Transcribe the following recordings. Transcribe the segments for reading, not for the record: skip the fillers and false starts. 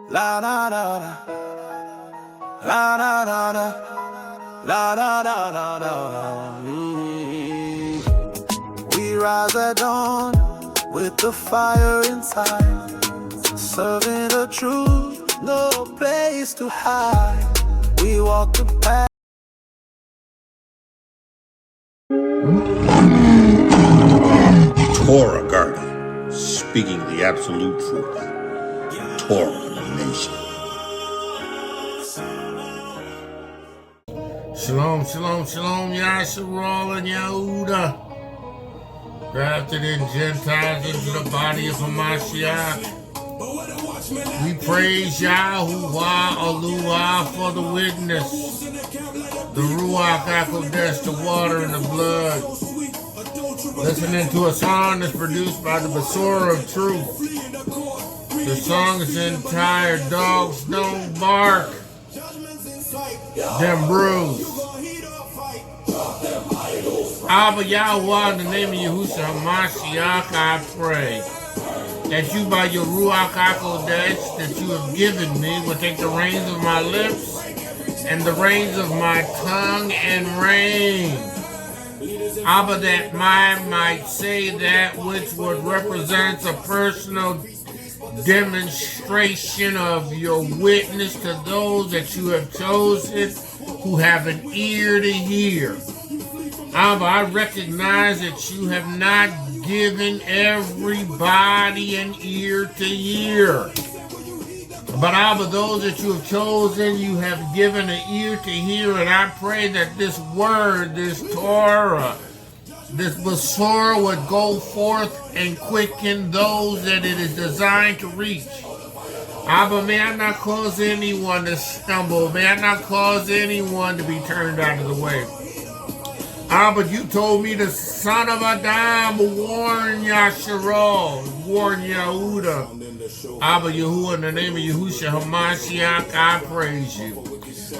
La da da da, la da da da, la da da da da. We rise at dawn with the fire inside, serving the truth, no place to hide. We walk the path. Torah Garden, speaking the absolute truth. Torah Nation. Shalom, shalom, shalom, Yashar'Al and Yehuda. Grafted in Gentiles into the body of Hamashiach. We praise Yahuwah Aluah for the witness, the Ruach HaKodesh, the water and the blood. Listening to a song that's produced by the Besorah of Truth. The song is entire Dogs Don't Bark, Them Bruised. Abba Yahuwah, in the name of Yahushua HaMashiach, I pray that you by your Ruach HaKodesh that you have given me will take the reins of my lips and the reins of my tongue and reign. Abba, that I might say that which would represent a personal demonstration of your witness to those that you have chosen who have an ear to hear. Abba, I recognize that you have not given everybody an ear to hear. But Abba, those that you have chosen, you have given an ear to hear, and I pray that this word, this Torah, this Besorah would go forth and quicken those that it is designed to reach. Abba, may I not cause anyone to stumble. May I not cause anyone to be turned out of the way. Abba, you told me the son of Adam will warn Yashar'Al, warn Yehuda. Abba, Yahuwah, in the name of Yahushua HaMashiach, I praise you.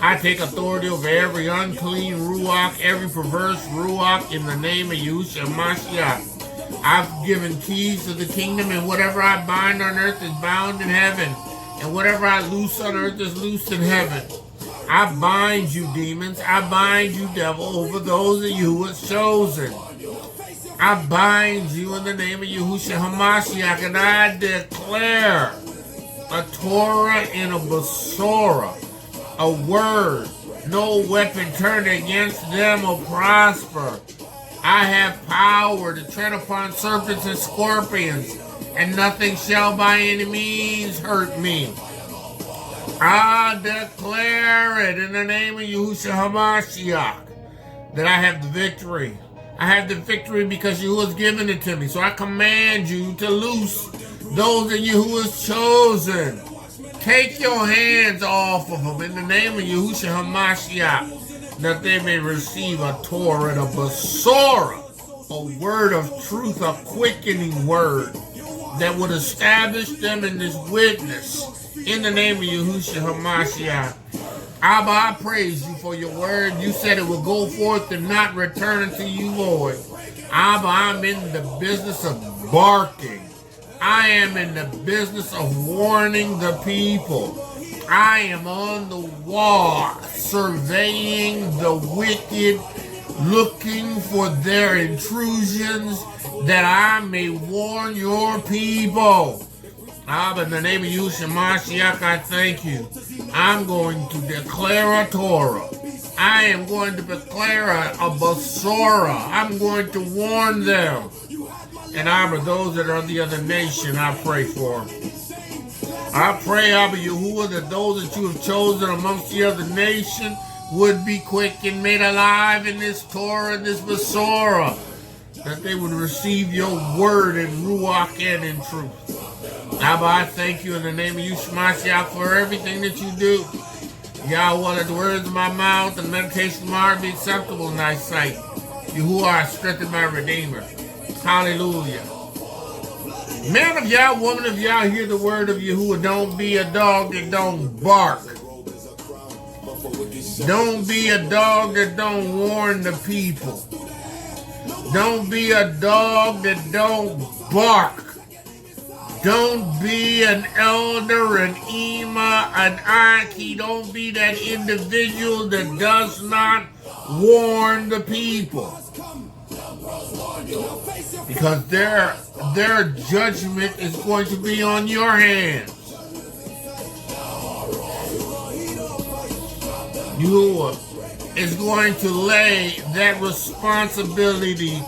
I take authority over every unclean Ruach, every perverse Ruach, in the name of Yahushua HaMashiach. I've given keys to the kingdom, and whatever I bind on earth is bound in heaven, and whatever I loose on earth is loosed in heaven. I bind you, demons. I bind you, devil, over those of you who are chosen. I bind you in the name of Yahushua HaMashiach, and I declare a Torah and a Besorah, a word. No weapon turned against them will prosper. I have power to tread upon serpents and scorpions, and nothing shall by any means hurt me. I declare it in the name of Yahushua HaMashiach that I have the victory. I have the victory because you has given it to me. So I command you to loose those of you who is chosen. Take your hands off of them in the name of Yahushua HaMashiach, that they may receive a Torah and a Besorah, a word of truth, a quickening word that would establish them in this witness. In the name of Yahushua HaMashiach. Abba, I praise you for your word. You said it will go forth and not return unto you, Lord. Abba, I'm in the business of barking. I am in the business of warning the people. I am on the wall, surveying the wicked, looking for their intrusions, that I may warn your people. Abba, in the name of Yahushua HaMashiach, I thank you. I'm going to declare a Torah. I am going to declare a Besorah. I'm going to warn them. And Abba, those that are of the other nation, I pray for them. I pray, Abba Yahuwah, that those that you have chosen amongst the other nation would be quick and made alive in this Torah, this Besorah, that they would receive your word in Ruach and in truth. Abba, I thank you in the name of Yahushua HaMashiach for everything that you do. Yahweh, let the words of my mouth and the meditation of my heart be acceptable in thy sight. Yahuwah, I strengthen my Redeemer. Hallelujah. Man of Yah, woman of Yah, hear the word of Yahuwah. Don't be a dog that don't bark. Don't be a dog that don't warn the people. Don't be a dog that don't bark. Don't be an elder, an ima, an aki. Don't be that individual that does not warn the people. Because their judgment is going to be on your hands. Yahuwah is going to lay that responsibility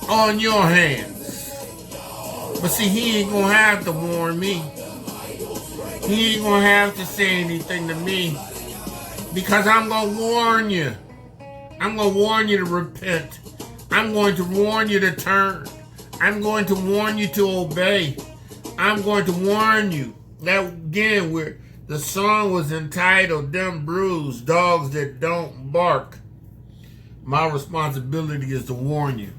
on your hands. But see, he ain't gonna have to warn me. He ain't gonna have to say anything to me. Because I'm gonna warn you. I'm gonna warn you to repent. I'm going to warn you to turn. I'm going to warn you to obey. I'm going to warn you. That again, where the song was entitled, Them Bruised Dogs That Don't Bark. My responsibility is to warn you.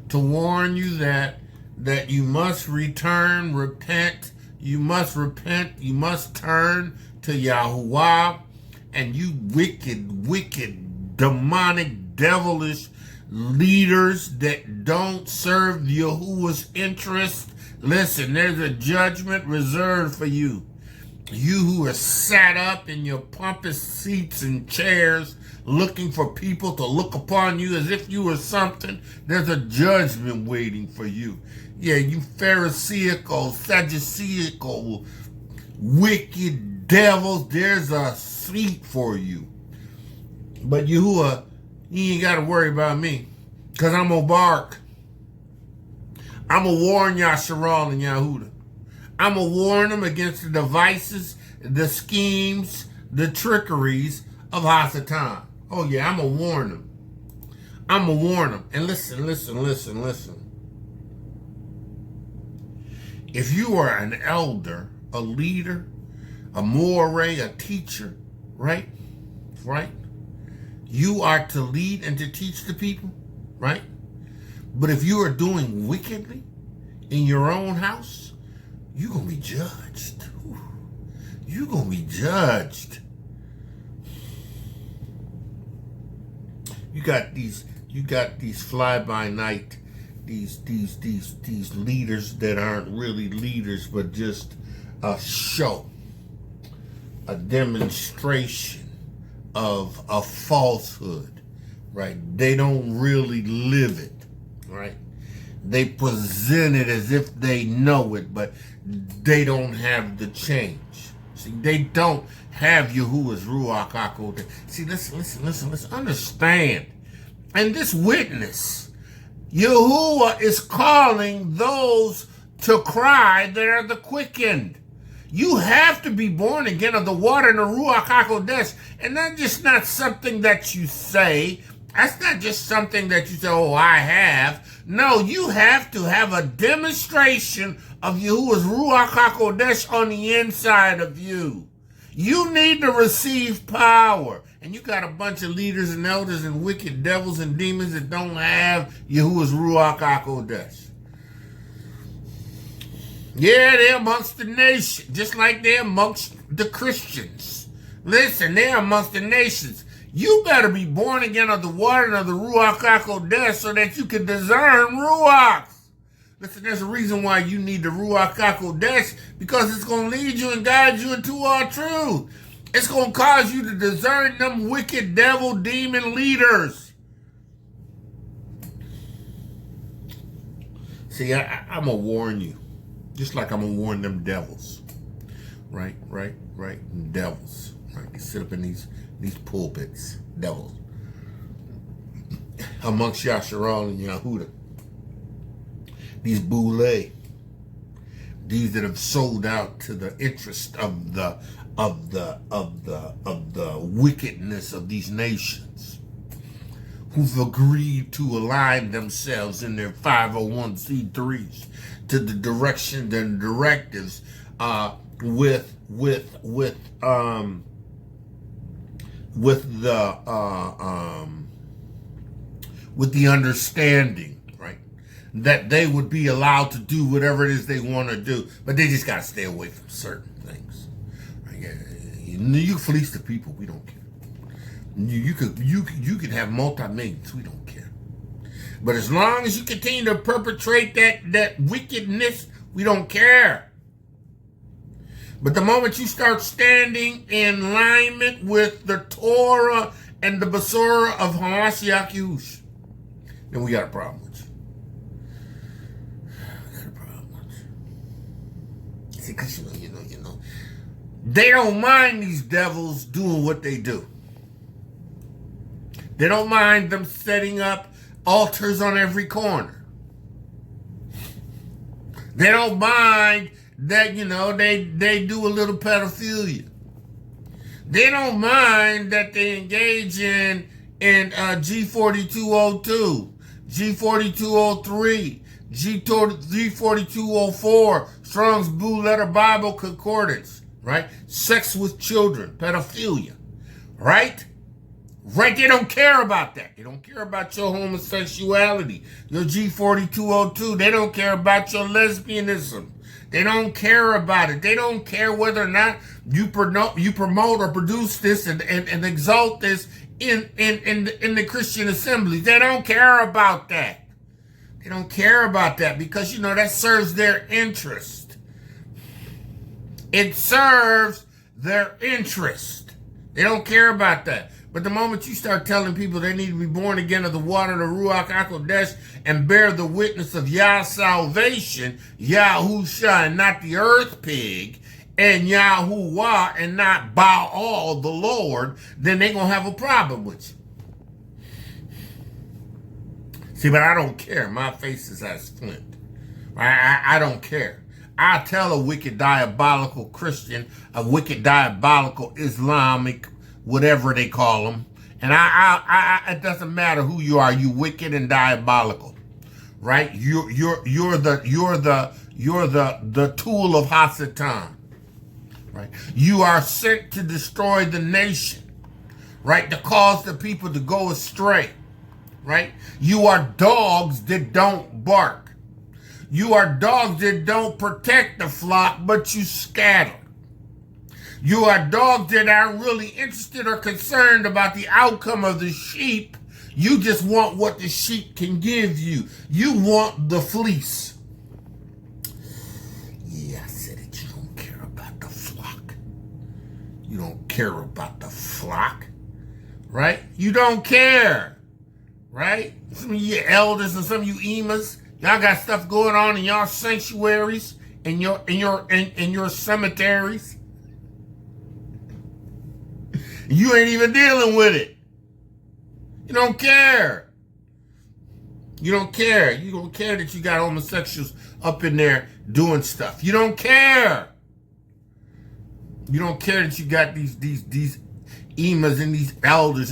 To warn you that you must return, repent. You must repent. You must turn to Yahuwah. And you wicked, demonic, devilish leaders that don't serve Yahuwah's interest. Listen, there's a judgment reserved for you. You who are sat up in your pompous seats and chairs looking for people to look upon you as if you were something, there's a judgment waiting for you. Yeah, you Pharisaical, Sadduceical, wicked devils, there's a seat for you. But Yahuwah, he ain't got to worry about me, because I'm going to bark. I'm going to warn Yashar'Al and Yahudah. I'm going to warn them against the devices, the schemes, the trickeries of Hasatan. Oh yeah, I'm going to warn them. I'm going to warn them. And listen. If you are an elder, a leader, a moray, a teacher, right? You are to lead and to teach the people, right? But if you are doing wickedly in your own house, you're going to be judged. You're going to be judged. You got these fly-by-night, these leaders that aren't really leaders, but just a show, a demonstration of a falsehood, right? They don't really live it, right? They present it as if they know it, but they don't have the change. See, they don't have Yahuwah's Ruach HaKodesh. See, listen, understand. And this witness, Yahuwah is calling those to cry that are the quickened. You have to be born again of the water and the Ruach HaKodesh. And that's just not something that you say. That's not just something that you say, oh, I have. No, you have to have a demonstration of Yahuwah's Ruach HaKodesh on the inside of you. You need to receive power. And you got a bunch of leaders and elders and wicked devils and demons that don't have Yahuwah's Ruach HaKodesh. Yeah, they're amongst the nation, just like they're amongst the Christians. Listen, they're amongst the nations. You better be born again of the water and of the Ruach HaKodesh so that you can discern Ruach. Listen, there's a reason why you need the Ruach HaKodesh, because it's going to lead you and guide you into all truth. It's going to cause you to discern them wicked devil demon leaders. See, I'm going to warn you. Just like I'm going to warn them devils. Right. Devils. Right. They sit up in these pulpits. Devils. Amongst Yashar'Al and Yahudah. These boule. These that have sold out to the interest of the wickedness of these nations. Who've agreed to align themselves in their 501c3s to the direction and directives with the understanding, right, that they would be allowed to do whatever it is they want to do, but they just got to stay away from certain things. Right? You fleece the people, we don't care. You could have multi-millions, we don't care. But as long as you continue to perpetrate that wickedness We don't care. But the moment you start standing in alignment with the Torah and the Basura of Yesha'yahu, then we got a problem with you. We got a problem with you. See, because you know, they don't mind these devils doing what they do. They don't mind them setting up altars on every corner. They don't mind that, they do a little pedophilia. They don't mind that they engage in G4202, G4203, G4204, Strong's Blue Letter Bible Concordance, right? Sex with children, pedophilia, right? Right, they don't care about that. They don't care about your homosexuality, your G4202. They don't care about your lesbianism. They don't care about it. They don't care whether or not you promote or produce this and exalt this in the Christian assemblies. They don't care about that. They don't care about that because, that serves their interest. It serves their interest. They don't care about that. But the moment you start telling people they need to be born again of the water, the Ruach HaKodesh, and bear the witness of Yah's salvation, Yahusha and not the earth pig, and Yahuwah and not Baal the Lord, then they're going to have a problem with you. See, but I don't care. My face is as flint. I don't care. I tell a wicked diabolical Christian, a wicked diabolical Islamic, whatever they call them, and it doesn't matter who you are. You wicked and diabolical, right? You're the tool of Hasatan, right? You are sent to destroy the nation, right? To cause the people to go astray, right? You are dogs that don't bark. You are dogs that don't protect the flock, but you scatter. You are dogs that aren't really interested or concerned about the outcome of the sheep. You just want what the sheep can give you. You want the fleece. Yeah, I said it. You don't care about the flock. You don't care about the flock, right? You don't care, right? Some of you elders and some of you emas, y'all got stuff going on in y'all sanctuaries, in your cemeteries. You ain't even dealing with it. You don't care. You don't care. You don't care that you got homosexuals up in there doing stuff. You don't care. You don't care that you got these emas and these elders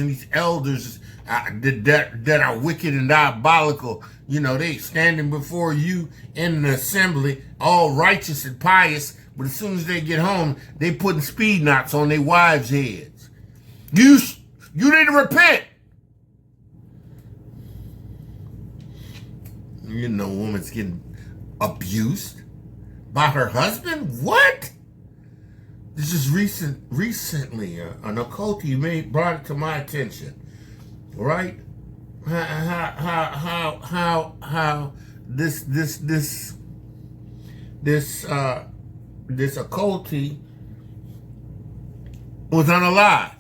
that are wicked and diabolical. They standing before you in the assembly, all righteous and pious, but as soon as they get home, they putting speed knots on their wives' heads. You need to repent. Woman's getting abused by her husband. What? This is recently an occulty brought it to my attention. Right? How this occulty was unalived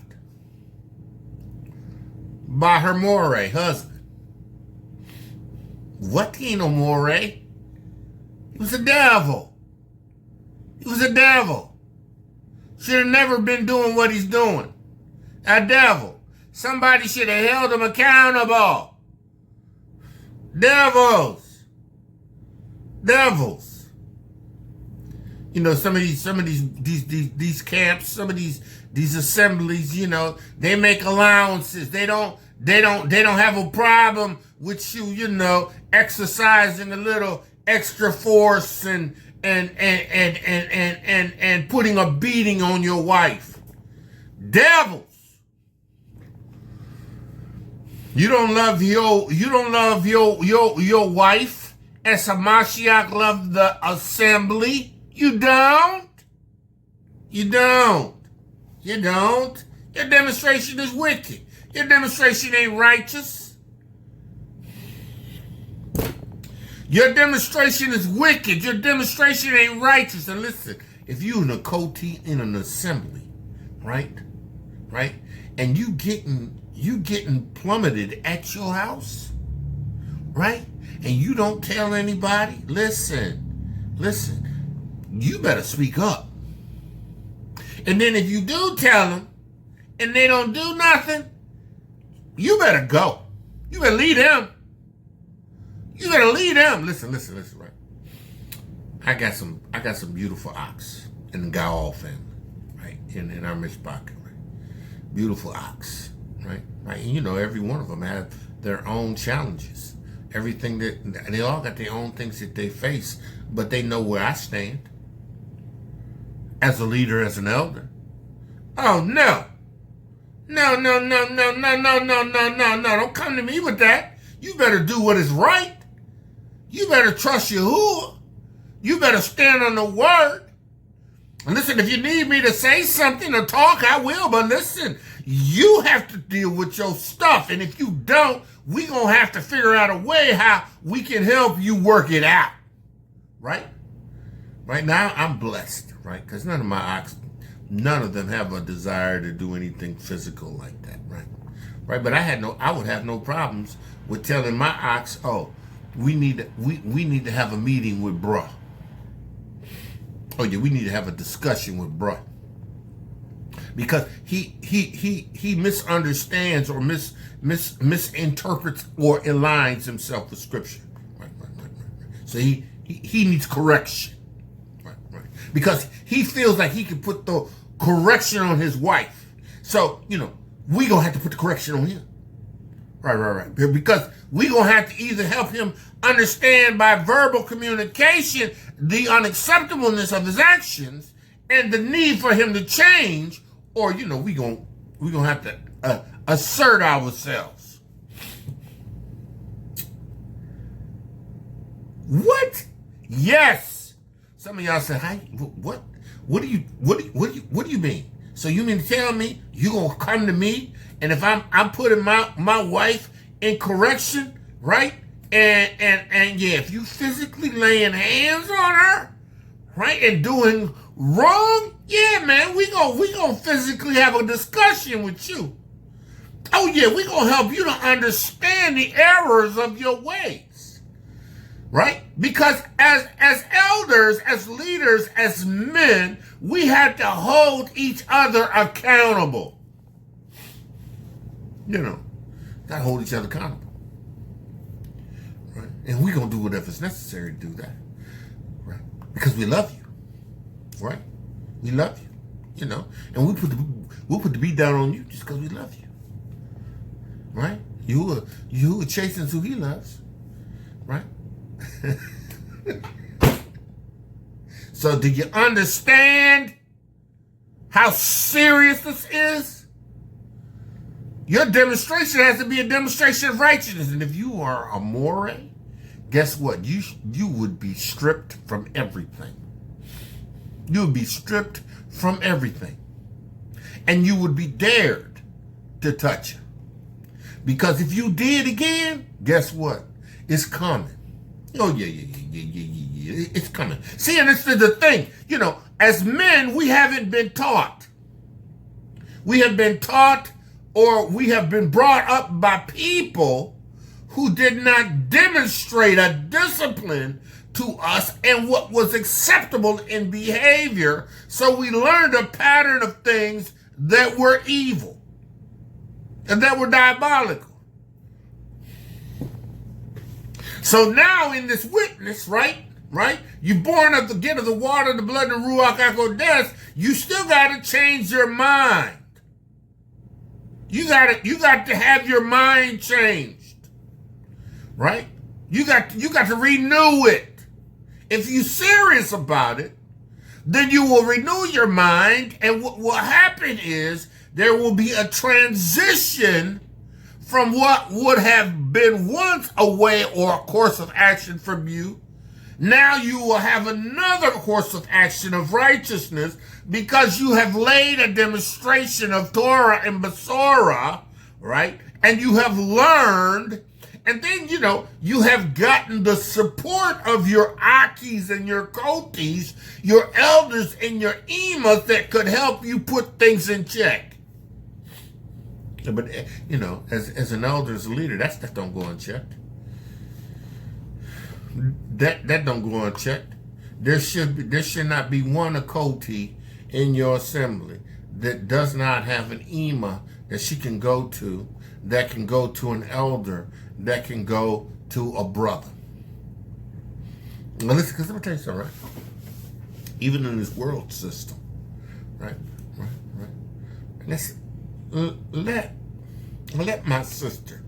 by her moray husband. What? He ain't no moray. He was a devil. He was a devil. Should have never been doing what he's doing. A devil. Somebody should have held him accountable. Devils. Devils. Some of these camps, some of these assemblies, they make allowances. They don't have a problem with you, exercising a little extra force and putting a beating on your wife. Devils. You don't love your wife as Hamashiach loved the assembly. You don't. You don't. You don't. Your demonstration is wicked. Your demonstration ain't righteous. Your demonstration is wicked. Your demonstration ain't righteous. And listen, if you in a co-t in an assembly, right? And you getting plummeted at your house, right? And you don't tell anybody, listen, you better speak up. And then if you do tell them and they don't do nothing, you better go. You better lead them. You better lead them. Listen, right? I got some beautiful ox in the Gaal family, right? In our mishpacha, right? Beautiful ox, right? And you know, every one of them have their own challenges. Everything that they all got their own things that they face, but they know where I stand as a leader, as an elder. Oh no. No, don't come to me with that. You better do what is right. You better trust Yahuwah. You better stand on the word. And listen, if you need me to say something or talk, I will. But listen, you have to deal with your stuff. And if you don't, we going to have to figure out a way how we can help you work it out. Right? Right now, I'm blessed, right? Because none of them have a desire to do anything physical like that, right? Right? But I would have no problems with telling my ox, oh, we need to have a meeting with bruh. Oh yeah, we need to have a discussion with bruh. Because he misunderstands or misinterprets or aligns himself with scripture. Right. So he needs correction. Right. Because he feels like he can put the correction on his wife. So, you know, we gonna have to put the correction on him. Right. Because we gonna have to either help him understand by verbal communication the unacceptableness of his actions and the need for him to change, or, you know, we gonna have to assert ourselves. What? Yes. Some of y'all say, "Hi, what? What do you mean? So you mean to tell me you gonna come to me, and if I'm putting my wife in correction, right? And yeah, if you physically laying hands on her, right, and doing wrong, yeah, man, we gonna physically have a discussion with you. Oh yeah, we gonna help you to understand the errors of your ways, right? Because as elders, as leaders, as men, we have to hold each other accountable. You know, gotta hold each other accountable. Right? And we're going to do whatever's necessary to do that. Right? Because we love you. Right? We love you. You know? And we'll put the beat down on you just because we love you. Right? You who chastens who he loves. Right? So do you understand how serious this is? Your demonstration has to be a demonstration of righteousness. And if you are a more, guess what? You would be stripped from everything. You would be stripped from everything. And you would be dared to touch it. Because if you did again, guess what? It's coming. Oh, yeah. It's coming. See, and this is the thing. You know, as men, we haven't been taught. We have been taught, or we have been brought up by people who did not demonstrate a discipline to us and what was acceptable in behavior. So we learned a pattern of things that were evil and that were diabolical. So now in this witness, right? You're born of the gift of the water, the blood, and the Ruach HaKodesh. You still got to change your mind. You got to have your mind changed, right? You got to renew it. If you're serious about it, then you will renew your mind, and what will happen is there will be a transition from what would have been once a way or a course of action from you. Now you will have another course of action of righteousness because you have laid a demonstration of Torah and Besorah, right? And you have learned And then, you have gotten the support of your Akis and your Kotis, your elders and your Emas that could help you put things in check. But, as an elder, as a leader, that stuff don't go unchecked. That don't go unchecked. There should not be one Akoti in your assembly that does not have an Ema that she can go to, that can go to an elder, that can go to a brother. Now listen, because let me tell you something, right? Even in this world system, right? Listen, let my sister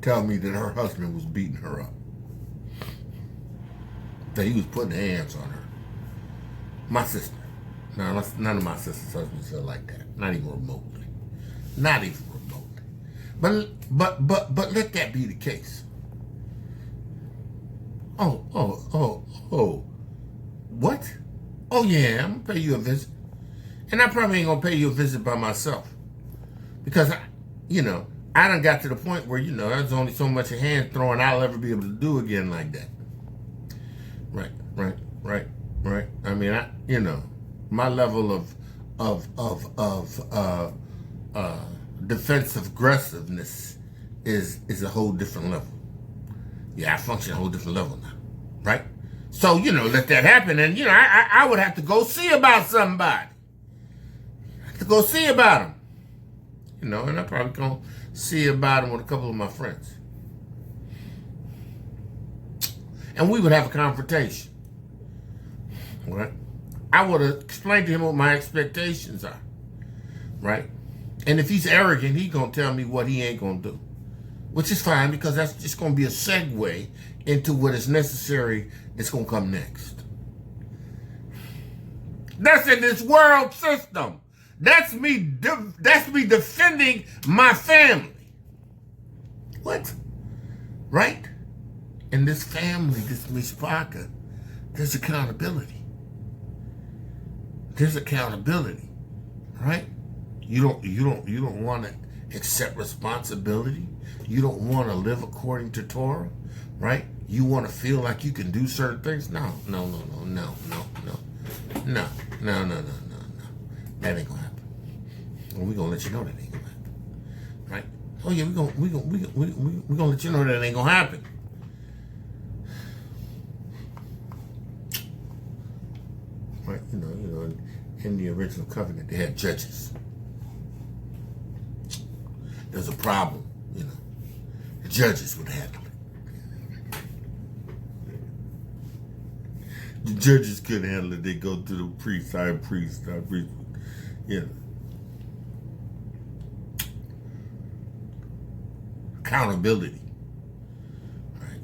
tell me that her husband was beating her up, that he was putting hands on her. My sister. No, none of my sister's husbands are like that. Not even remotely. Not even remotely. But let that be the case. Oh. What? Oh yeah, I'm gonna pay you a visit. And I probably ain't gonna pay you a visit by myself. Because I done got to the point where, there's only so much of hand throwing I'll ever be able to do again like that. Right. I mean, my level of defensive aggressiveness is a whole different level. Yeah, I function at a whole different level now, right? So, let that happen, and, I would have to go see about somebody. I have to go see about them. And I probably go see about them with a couple of my friends. And we would have a confrontation, right? I would have explained to him what my expectations are, right? And if he's arrogant, he's going to tell me what he ain't going to do, which is fine because that's just going to be a segue into what is necessary that's going to come next. That's in this world system. That's me defending my family. What? Right? In this family, this mishpaka, there's accountability. There's accountability, right? You don't want to accept responsibility. You don't want to live according to Torah, right? You want to feel like you can do certain things. No. That ain't gonna happen. Well, we're gonna let you know that ain't gonna happen, right? Oh yeah, we're gonna let you know that ain't gonna happen. Right, in the original covenant, they had judges. There's a problem, the judges would handle it. The judges couldn't handle it. They go to the priest, high priest. Accountability. Right?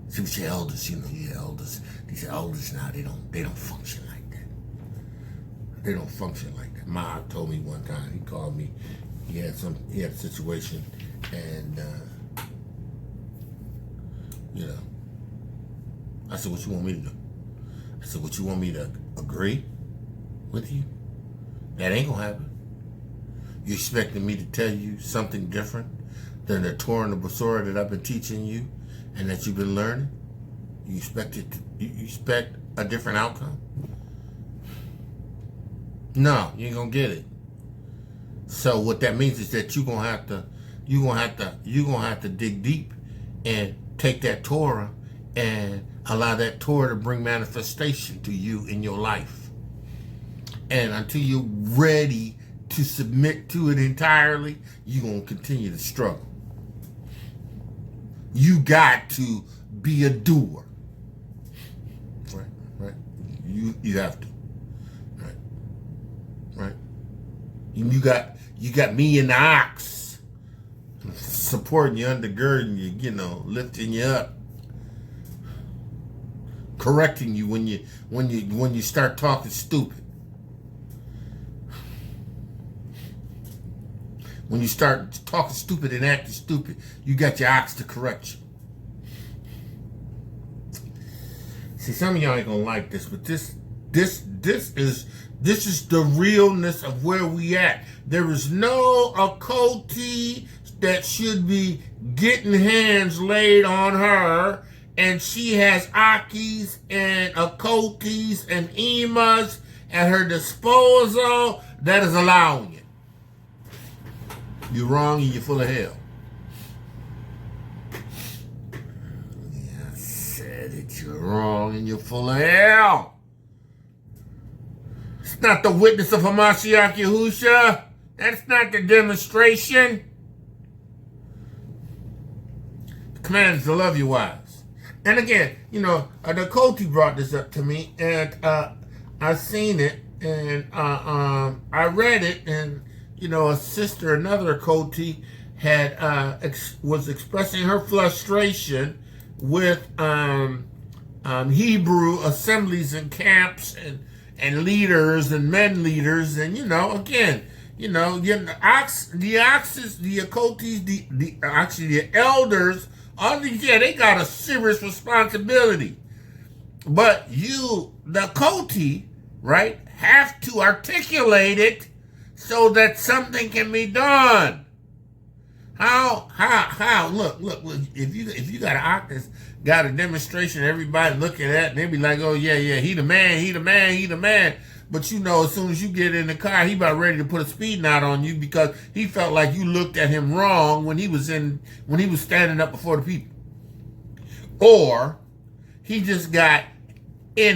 See what your elders, your elders. These elders now, they don't function like that. They don't function like that. Ma told me one time, he called me, he had a situation, and I said, what you want me to do? I said, what you want me to agree with you? That ain't gonna happen. You expecting me to tell you something different than the Torah and the Basora that I've been teaching you and that you've been learning? You expect a different outcome? No, you ain't gonna get it. So what that means is that you're gonna have to dig deep and take that Torah and allow that Torah to bring manifestation to you in your life. And until you're ready to submit to it entirely, you're gonna continue to struggle. You got to be a doer. Right. You have to. Right. You got me and the ox supporting you, undergirding you, lifting you up, correcting you when you start talking stupid. When you start talking stupid and acting stupid, you got your ox to correct you. See, some of y'all ain't gonna like this, but this is the realness of where we at. There is no occulty that should be getting hands laid on her, and she has Akis and Okotis and Emas at her disposal that is allowing it. You're wrong and you're full of hell. Yeah, I said it. You're wrong and you're full of hell. It's not the witness of Hamashiach Yahusha. That's not the demonstration. The command is to love your wives. And again, the Koti brought this up to me, and I seen it, and I read it, and a sister, another Koti, had was expressing her frustration with Hebrew assemblies and camps and leaders and men leaders, and again, the oxes, the Okotis, the elders, all these, they got a serious responsibility. But you, the Koti, right, have to articulate it so that something can be done. How? Look, if you got an octave, got a demonstration, everybody looking at it, and they be like, oh, yeah, he the man. But as soon as you get in the car, he about ready to put a speed knot on you because he felt like you looked at him wrong when he was standing up before the people. Or he just got it in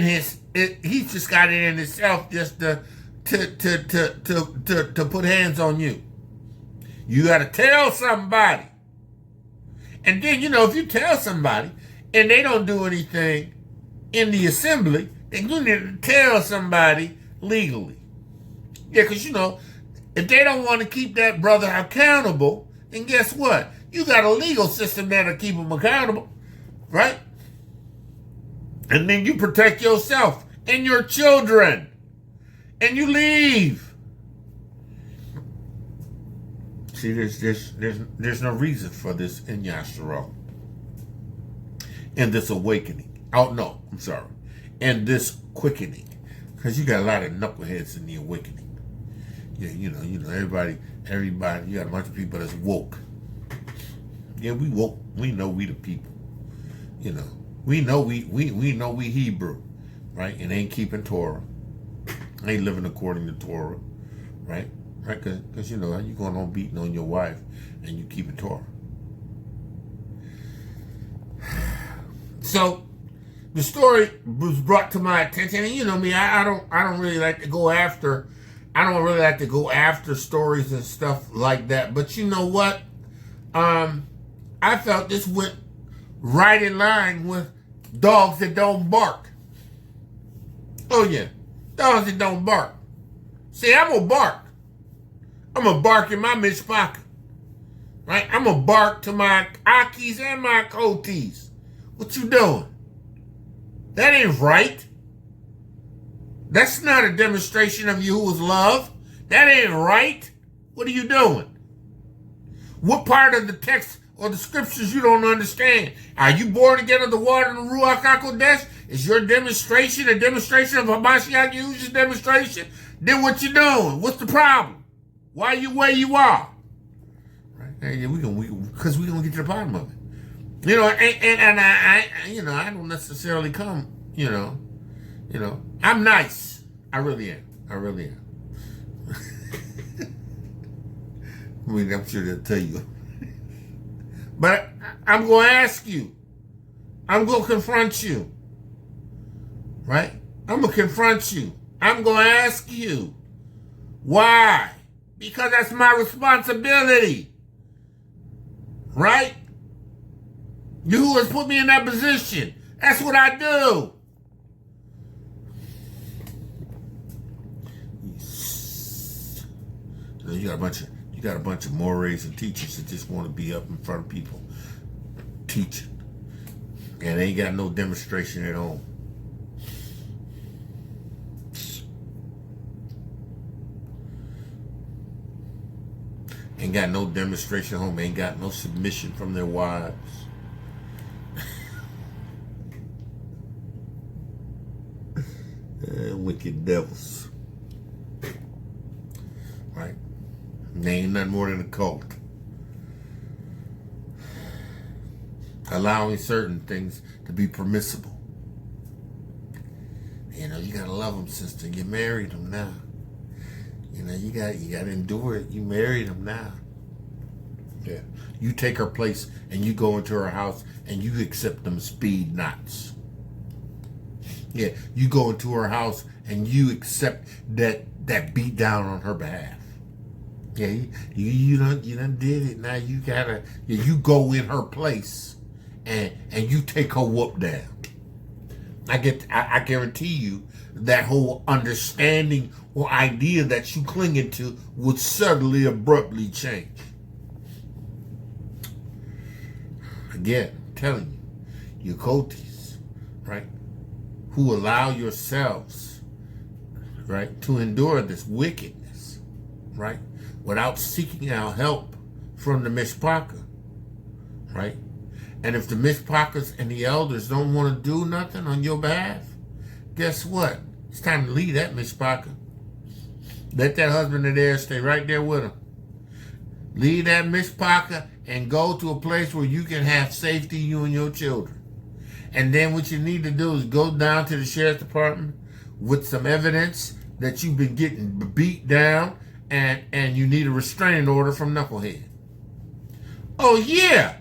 himself just to put hands on you. You got to tell somebody. And then, if you tell somebody and they don't do anything in the assembly, then you need to tell somebody legally. Yeah, because, if they don't want to keep that brother accountable, then guess what? You got a legal system that'll keep him accountable, right? And then you protect yourself and your children, and you leave. See, there's no reason for this in Yashar'Al, in this awakening. Oh no, I'm sorry, in this quickening, because you got a lot of knuckleheads in the awakening. Yeah, everybody. You got a bunch of people that's woke. Yeah, we woke. We know we the people. We know we Hebrew, right? And ain't keeping Torah, ain't living according to Torah, right? Right? Because you going on beating on your wife and you keeping Torah. So the story was brought to my attention, and me, I don't really like to go after. I don't really like to go after stories and stuff like that. But you know what? I felt this went right in line with dogs that don't bark. Oh yeah, dogs that don't bark. See, I'm gonna bark. I'm gonna bark in my mishpachah, right? I'm gonna bark to my Akis and my Kotis. What you doing? That ain't right. That's not a demonstration of Yahuwah's love. That ain't right. What are you doing? What part of the text or the scriptures you don't understand? Are you born again of the water and the Ruach HaKodesh? Is your demonstration a demonstration of Hamashiach Yahusha's demonstration? Then what you doing? What's the problem? Why are you where you are? Right? Because we're gonna get to the bottom of it. And I don't necessarily come. I'm nice. I really am. I'm sure they'll tell you. But I'm going to ask you. I'm going to confront you. Right? I'm going to confront you. I'm going to ask you. Why? Because that's my responsibility. Right? You has put me in that position. That's what I do. You got a bunch of mores and teachers that just want to be up in front of people teaching, and they ain't got no demonstration at all. Ain't got no demonstration at home. Ain't got no submission from their wives. Wicked devils. Right? They ain't nothing more than a cult. allowing certain things to be permissible. You know, you gotta love them, sister. You married them now. You know, you gotta endure it. You married them now. Yeah. You take her place and you go into her house and you accept them speed knots. Yeah, you go into her house and you accept that beat down on her behalf. Yeah, you done did it. Now you gotta, you go in her place and you take her whoop down. I guarantee you that whole understanding or idea that you clinging to would suddenly abruptly change. Again, I'm telling you kotis, right, who allow yourselves, right, to endure this wickedness, right, without seeking out help from the mishpachah, right? And if the mishpachas and the elders don't want to do nothing on your behalf, guess what? It's time to leave that mishpachah. Let that husband of theirs stay right there with him. Leave that mishpachah and go to a place where you can have safety, you and your children. And then what you need to do is go down to the sheriff's department with some evidence that you've been getting beat down and you need a restraining order from Knucklehead. Oh, yeah.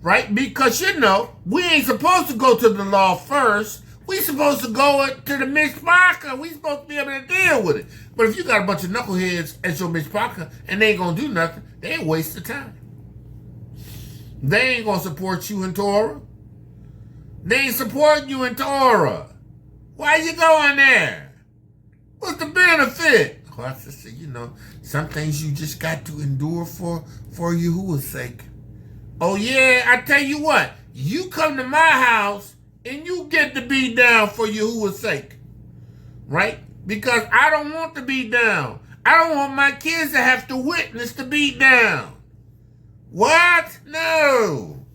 Right? Because, you know, we ain't supposed to go to the law first. We supposed to go to the mishpachah. We supposed to be able to deal with it. But if you got a bunch of knuckleheads at your mishpachah and they ain't going to do nothing, they ain't waste of time. They ain't going to support you in Torah. They ain't supporting you in Torah. Why you going there? What's the benefit? Well, I said, you know, some things you just got to endure for Yahuwah's sake. Oh, yeah, I tell you what. You come to my house and you get to be down for Yahuwah's sake. Right? Because I don't want to be down. I don't want my kids to have to witness the beat down. What? No.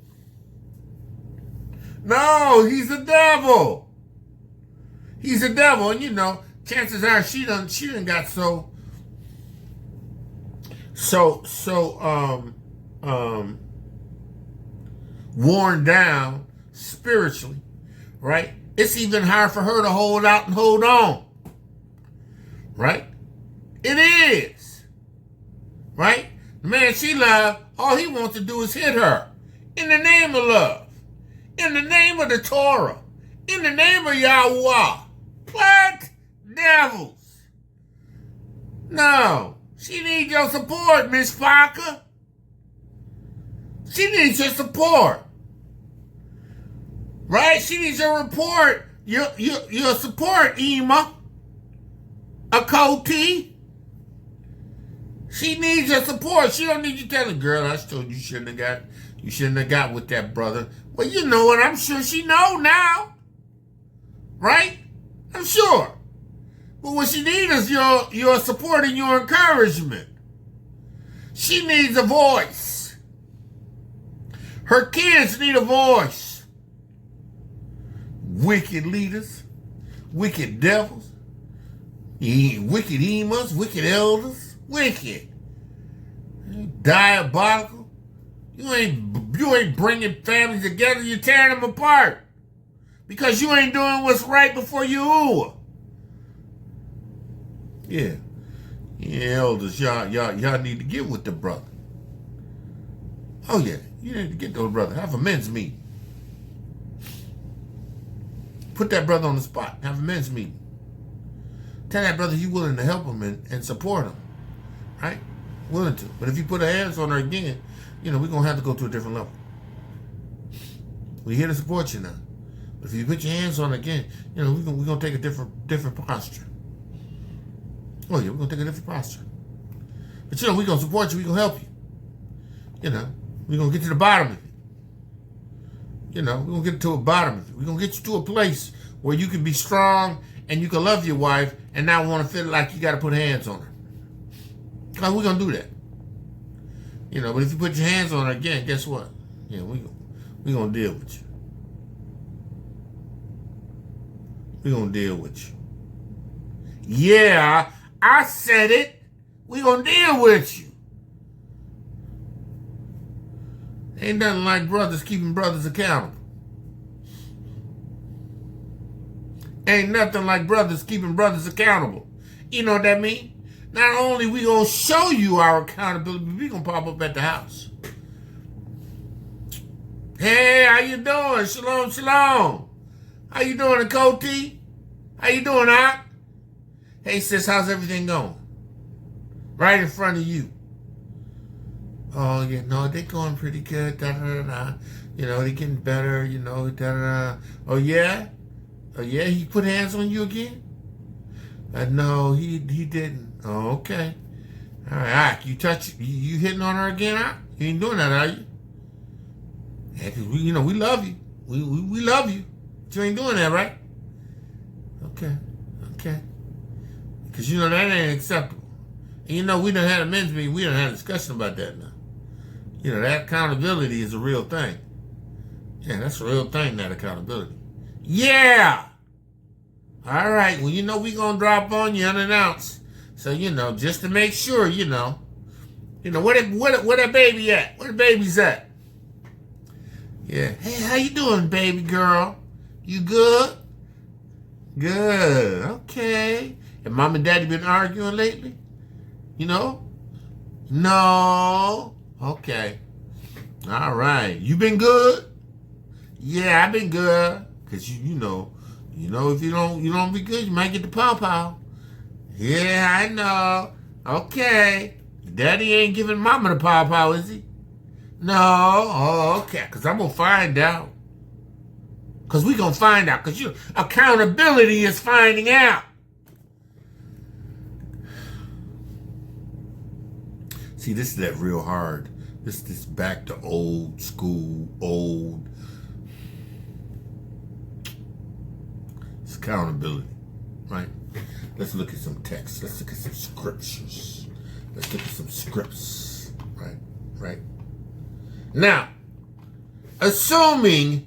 No, he's a devil. He's a devil. And you know, chances are she done got worn down spiritually, right? It's even hard for her to hold out and hold on. Right? It is. Right? The man she loved, all he wants to do is hit her. In the name of love. In the name of the Torah. In the name of Yahweh. What? Devils. No. She needs your support, Miss Parker. She needs your support. Right? She needs your report. Your support, Ema. A Koti. She needs your support. She don't need you telling, girl, I told you shouldn't have got with that brother. Well, you know what? I'm sure she know now. Right? I'm sure. But what she needs is your support and your encouragement. She needs a voice. Her kids need a voice. Wicked leaders. Wicked devils. Wicked emas, wicked elders, wicked, diabolical. You ain't bringing families together. You're tearing them apart because you ain't doing what's right before you. Yeah, elders, y'all need to get with the brother. Oh yeah, you need to get to the brother. Have a men's meeting. Put that brother on the spot. Have a men's meeting. Tell that brother you're willing to help him and support him, right? Willing to. But if you put our hands on her again, you know, we're going to have to go to a different level. We're here to support you now. But if you put your hands on her again, you know, we're going to take a different posture. Oh, yeah, we're going to take a different posture. But, you know, we're going to support you. We're going to help you. You know, we're going to get to the bottom of it. You know, we're going to get to the bottom of it. We're going to get you to a place where you can be strong and you can love your wife and not want to feel like you got to put hands on her. Because we're going to do that. You know, but if you put your hands on her again, guess what? Yeah, we're going to deal with you. We're going to deal with you. Yeah, I said it. We're going to deal with you. Ain't nothing like brothers keeping brothers accountable. Ain't nothing like brothers keeping brothers accountable. You know what that means? Not only we gonna show you our accountability, but we gonna pop up at the house. Hey, how you doing? Shalom, shalom. How you doing, Akoti? How you doing, Ak? Hey, sis, how's everything going? Right in front of you. Oh, yeah, no, they're going pretty good. Da, da, da, da. You know, they're getting better, you know. Da, da, da. Oh, yeah? Oh, yeah, he put hands on you again? No, he didn't. Oh, okay. All right, Ak, you hitting on her again, Ak? You ain't doing that, are you? Yeah, because we love you. We love you. But you ain't doing that, right? Okay. Because that ain't acceptable. And we done had a men's meeting. We done had a discussion about that now. That accountability is a real thing. Yeah, that's a real thing, that accountability. Yeah! All right, well, we gonna drop on you unannounced. So, just to make sure, where that baby at? Where the baby's at? Yeah. Hey, how you doing, baby girl? You good? Good. Okay. Have mom and daddy been arguing lately? No? Okay. All right. You been good? Yeah, I've been good. Because if you don't be good, you might get the pow-pow. Yeah, I know. Okay. Daddy ain't giving mama the pow-pow, is he? No. Oh, okay. Because I'm going to find out. Because we going to find out. Because accountability is finding out. See, this is that real hard. This back to old school, It's accountability, right? Let's look at some text. Let's look at some scriptures. Let's look at some scripts, right? Now, assuming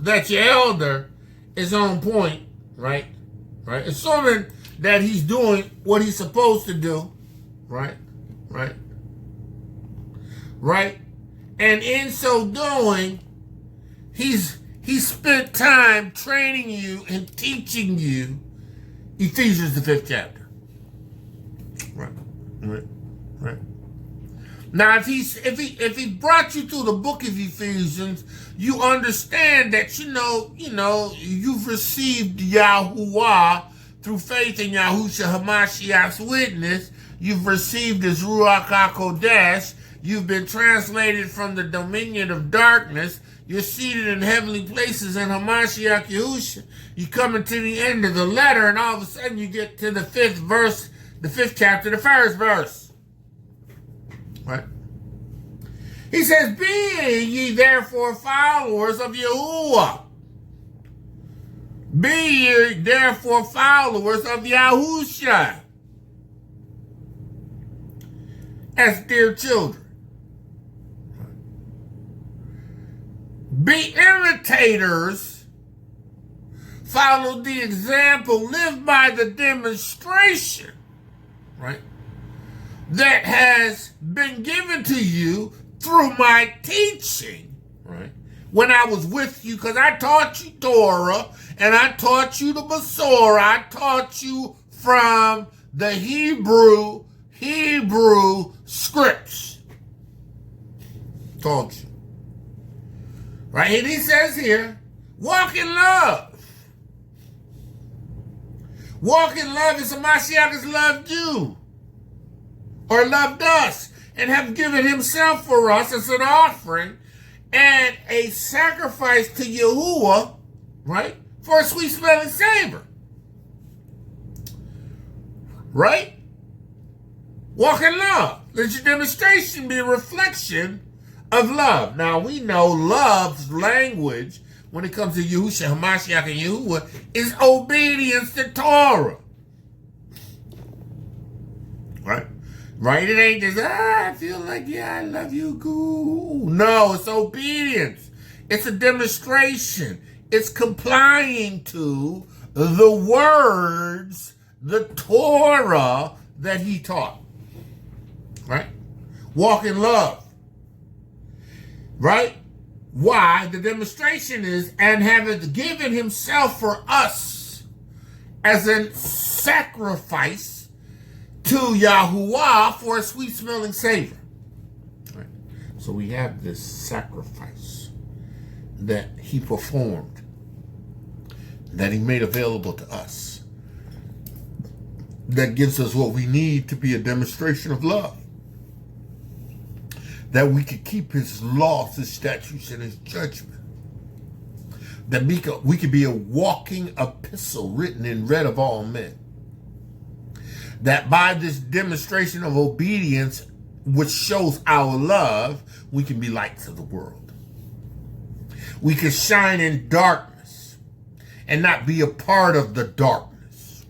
that your elder is on point, right? Assuming that he's doing what he's supposed to do, right? And in so doing, he's spent time training you and teaching you Ephesians the 5th chapter. Right. Now, if he brought you through the book of Ephesians, you understand that you've received Yahuwah through faith in Yahushua Hamashiach's witness. You've received his Ruach HaKodesh. You've been translated from the dominion of darkness. You're seated in heavenly places in Hamashiach Yahusha. You come into the end of the letter, and all of a sudden you get to the 5th verse, the 5th chapter, the 1st verse. Right? He says, "Be ye therefore followers of Yahuwah. Be ye therefore followers of Yahusha as dear children. Be imitators, follow the example, live by the demonstration, right, that has been given to you through my teaching, right, when I was with you, because I taught you Torah, and I taught you the Masorah, I taught you from the Hebrew scripts. Taught you. Right? And he says here, walk in love. Walk in love as Mashiach has loved you, or loved us, and have given himself for us as an offering and a sacrifice to Yahuwah, right, for a sweet smelling savor. Right? Walk in love. Let your demonstration be a reflection of love. Now, we know love's language when it comes to Yahushua, Hamashiach, and Yahuwah is obedience to Torah. Right? Right? It ain't just, I feel like, yeah, I love you, goo. No, it's obedience. It's a demonstration. It's complying to the words, the Torah that he taught. Right? Walk in love. Right? Why? The demonstration is, and haveth given himself for us as a sacrifice to Yahuwah for a sweet smelling savor. Right? So we have this sacrifice that he performed, that he made available to us, that gives us what we need to be a demonstration of love, that we could keep his laws, his statutes, and his judgment, that we could be a walking epistle written and read of all men, that by this demonstration of obedience, which shows our love, we can be lights of the world. We can shine in darkness and not be a part of the darkness.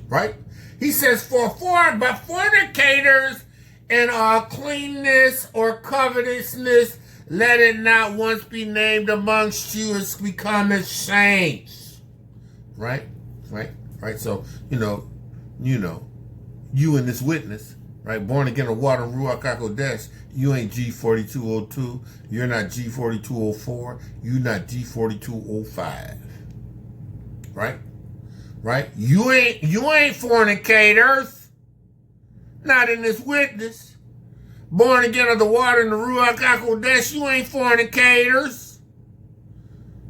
Right? He says, but fornicators and uncleanness or covetousness, let it not once be named amongst you as become as saints. Right? So, you and this witness, right? Born again of water and Ruach HaKodesh, you ain't G4202, you're not G4204, you're not G4205. Right? You ain't fornicators. Not in this witness. Born again of the water and the Ruach HaKodesh, you ain't fornicators.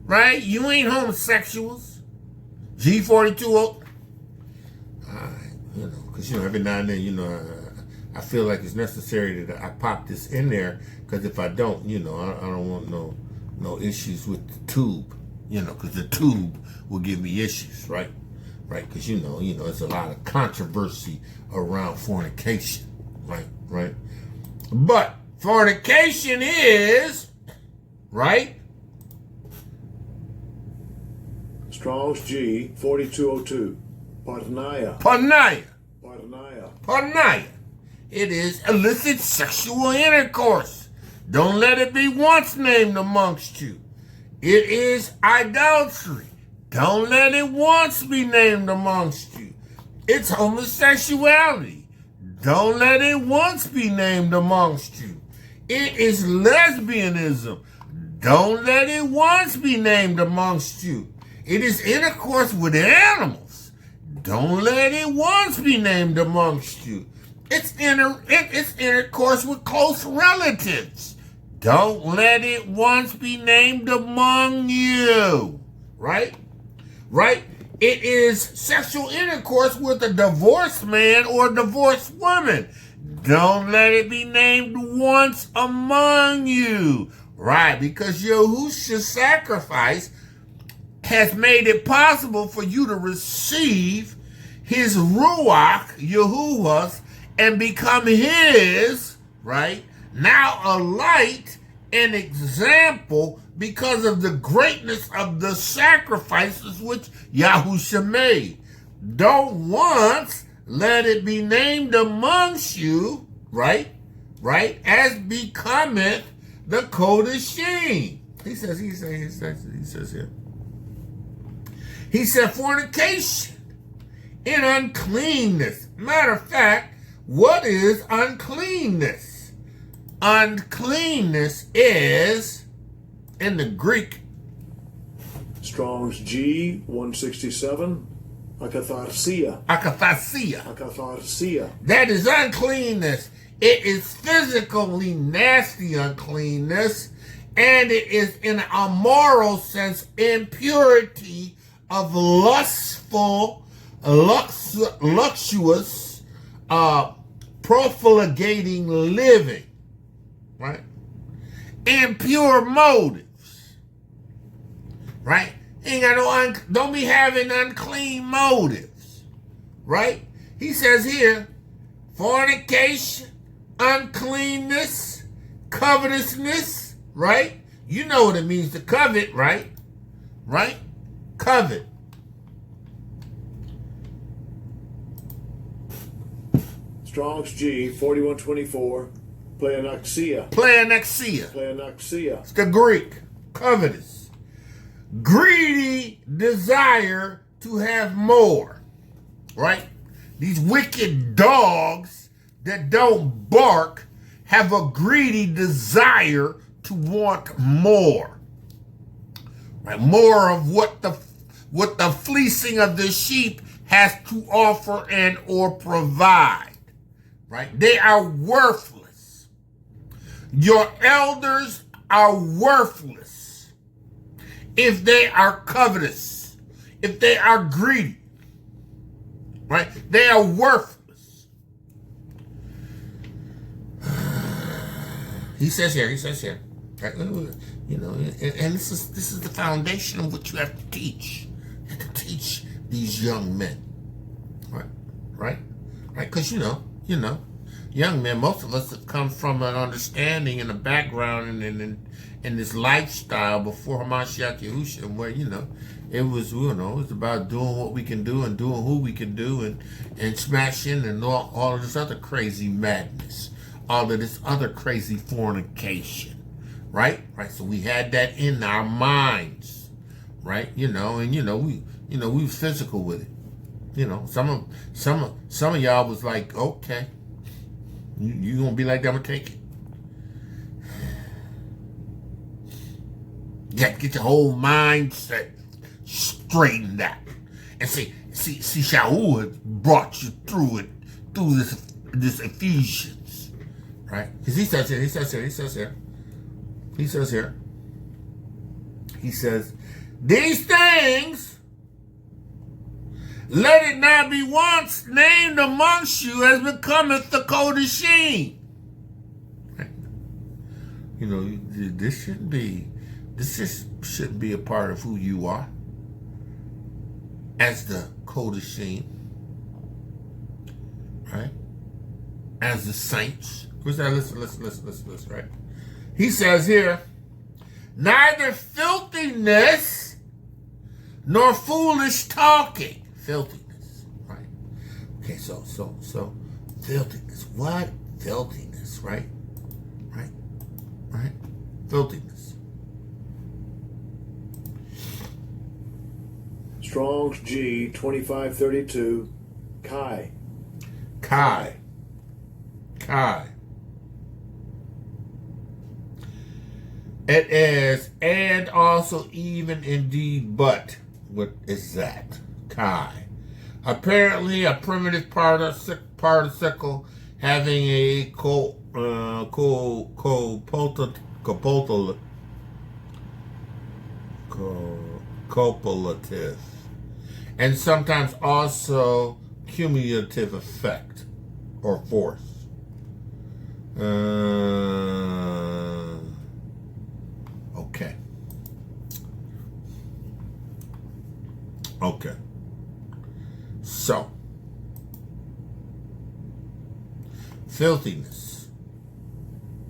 Right? You ain't homosexuals. G42. Because, every now and then, I feel like it's necessary that I pop this in there, because if I don't, I don't want no issues with the tube, because the tube will give me issues, right? Right, because there's a lot of controversy around fornication, right? But fornication is, right? Strong's G 4202. Parnaya. It is illicit sexual intercourse. Don't let it be once named amongst you. It is idolatry. Don't let it once be named amongst you. It's homosexuality. Don't let it once be named amongst you. It is lesbianism. Don't let it once be named amongst you. It is intercourse with animals. Don't let it once be named amongst you. It's intercourse with close relatives. Don't let it once be named among you. Right? It is sexual intercourse with a divorced man or divorced woman. Don't let it be named once among you. Right? Because Yahushua's sacrifice has made it possible for you to receive his Ruach, Yahuwah's, and become his, right? Now a light, an example, because of the greatness of the sacrifices which Yahushua made. Don't once let it be named amongst you, right? As becometh the Kodashim. He says here. He said fornication and uncleanness. Matter of fact, what is uncleanness? Uncleanness is, in the Greek, Strong's G 167. Akatharsia. That is uncleanness. It is physically nasty uncleanness, and it is in a moral sense impurity of lustful, luxurious, profligating living, right? Impure motives, right? Ain't got don't be having unclean motives, right? He says here, fornication, uncleanness, covetousness, right? You know what it means to covet, right? Covet. Strong's G 4124. Pleonexia. It's the Greek. Covetous. Greedy desire to have more. Right? These wicked dogs that don't bark have a greedy desire to want more. Right? More of what the fleecing of the sheep has to offer and or provide. Right? They are worthless. Your elders are worthless if they are covetous, if they are greedy. Right? They are worthless. He says here, you know, and this is the foundation of what you have to teach. You have to teach these young men. Right? Because, you know, young men, most of us have come from an understanding and a background and this lifestyle before Hamashiach Yahusha, where, you know, it was about doing what we can do and doing who we can do and smashing and all of this other crazy madness, all of this other crazy fornication, right? So we had that in our minds, right? We was physical with it. Some of y'all was like, okay, you gonna be like that, I'm gonna take it. You got to get your whole mindset straightened out. And see, Shaul has brought you through this Ephesians, right? Because he says here, these things, let it not be once named amongst you as becometh the Kodashim. You know, this just shouldn't be a part of who you are as the Kodashim, right? As the saints. Listen, right? He says here, neither filthiness nor foolish talking. Filthiness, right? Okay, so filthiness. What? Filthiness, right? Filthiness. Strong's G 2532. Kai. It is, and also even indeed, but. What is that? Kai. Apparently a primitive participle having a copulative and sometimes also cumulative effect or force. Okay. So, filthiness.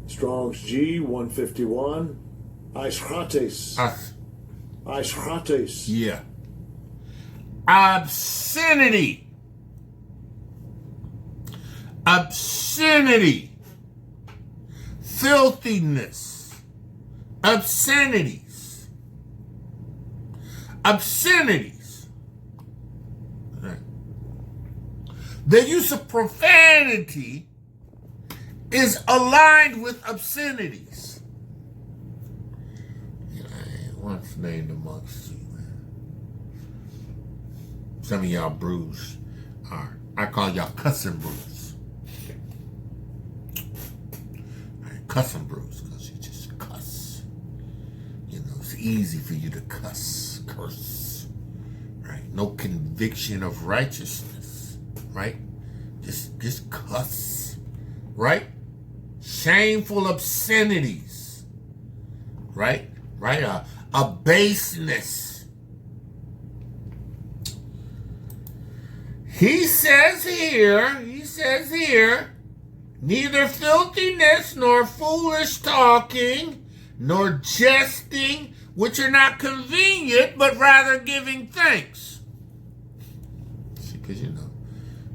Strong's G 151. Aishrates. Yeah. Obscenity. Filthiness. Obscenities. Right. The use of profanity is aligned with obscenities. I ain't once named amongst you, man. Some of y'all brews are, I call y'all cussing brews. Right, cussing brews, because you just cuss. It's easy for you to curse, right? No conviction of righteousness, right? Just cuss, right? Shameful obscenities, right? A baseness. He says here, neither filthiness nor foolish talking, nor jesting, which are not convenient, but rather giving thanks. See, because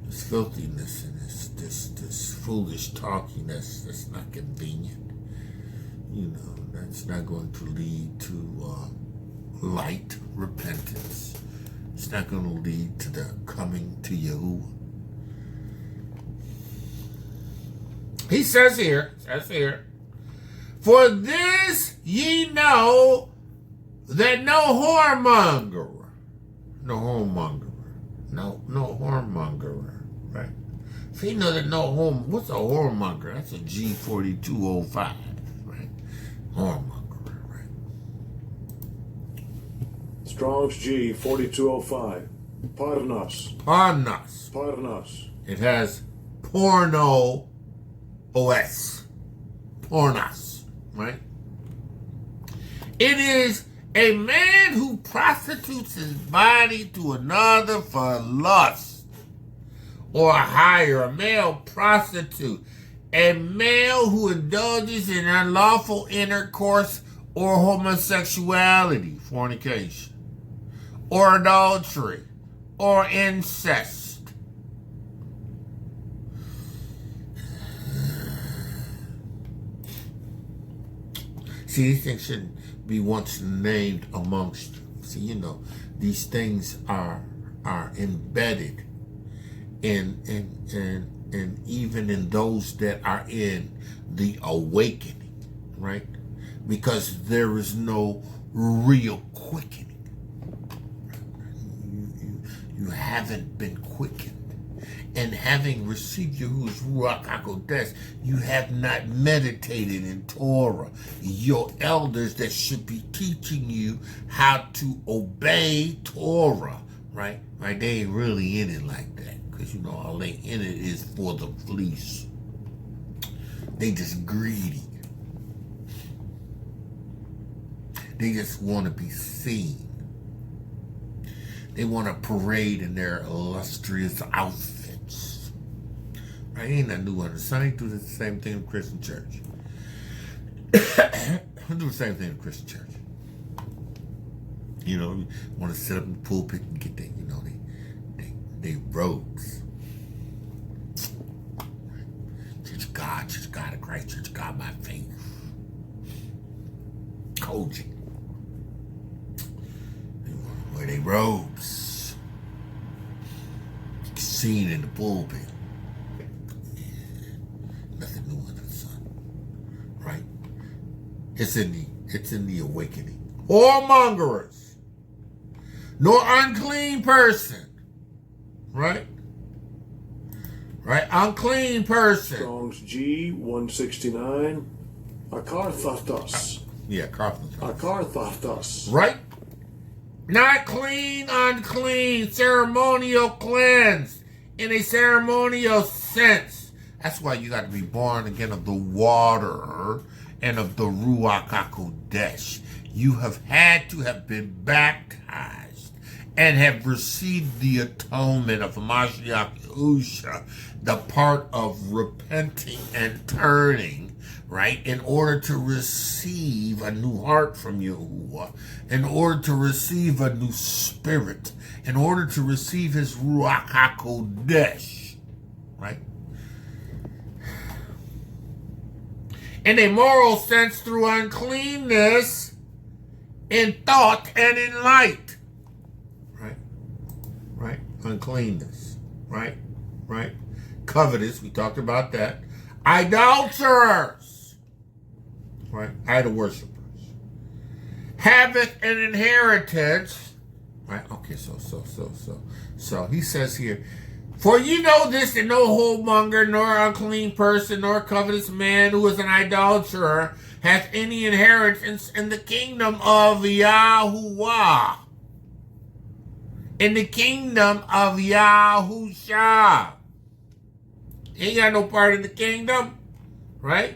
this filthiness and this foolish talking, that's not convenient. That's not going to lead to light repentance. It's not going to lead to the coming to Yahuwah. He says here, For this ye know that no whoremonger, no whoremonger, right? So you know that what's a whoremonger? That's a G4205, right? Whoremonger, right? Strong's G 4205. Parnas. Parnas. It has porno OS. Pornos, right? It is a man who prostitutes his body to another for lust, or hire a male prostitute, a male who indulges in unlawful intercourse or homosexuality, fornication, or adultery, or incest. See, these things shouldn't be once named amongst you. See, you know, these things are embedded in even in those that are in the awakening, right? Because there is no real quickening. You haven't been quickened. And having received Yahuwah's Ruach HaKodesh, you have not meditated in Torah. Your elders that should be teaching you how to obey Torah, right? Right? They ain't really in it like that. Because, you know, all they in it is for the fleece. They just greedy. They just want to be seen. They want to parade in their illustrious outfits. Right? Ain't nothing new under the sun. They do the same thing in the Christian church. They do the same thing in the Christian church. You know, you want to sit up in the pulpit and get their, you know, they robes. Church of God of Christ, Church of God by faith. Coaching. They want to wear their robes. Seen in the pulpit. Nothing new under the sun, right? It's in the awakening. Whoremongers, nor unclean person, right? Right, unclean person. Strong's G 169. Akarthaftos. Yeah, Akarthaftos. Akarthaftos. Right? Not clean, unclean, ceremonial cleansed in a ceremonial sense. That's why you got to be born again of the water and of the Ruach HaKodesh. You have had to have been baptized and have received the atonement of Mashiach Yahusha, the part of repenting and turning, right? In order to receive a new heart from Yahuwah, in order to receive a new spirit, in order to receive his Ruach HaKodesh, right? In a moral sense, through uncleanness, in thought and in light. Right? Right? Uncleanness. Right? Right? Covetous, we talked about that. Idolaters. Right? Idol worshippers. Haveth an inheritance. Right? Okay, so he says here, for you know this, that no whoremonger, nor unclean person, nor covetous man who is an idolater hath any inheritance in the kingdom of Yahuwah. In the kingdom of Yahusha. He ain't got no part in the kingdom, right?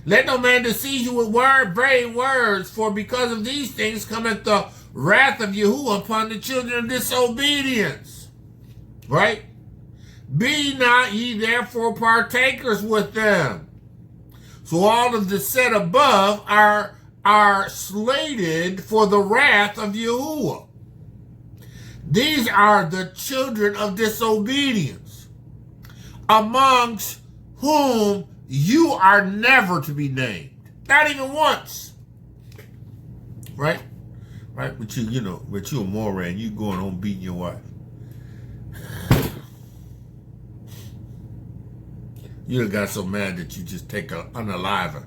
Let no man deceive you with vain words, for because of these things cometh the wrath of Yahuwah upon the children of disobedience. Right? Be not ye therefore partakers with them. So all of the said above are slated for the wrath of Yahuwah. These are the children of disobedience, amongst whom you are never to be named. Not even once. Right? Right? But you're a moron. You going home beating your wife. You got so mad that you just take an unaliver.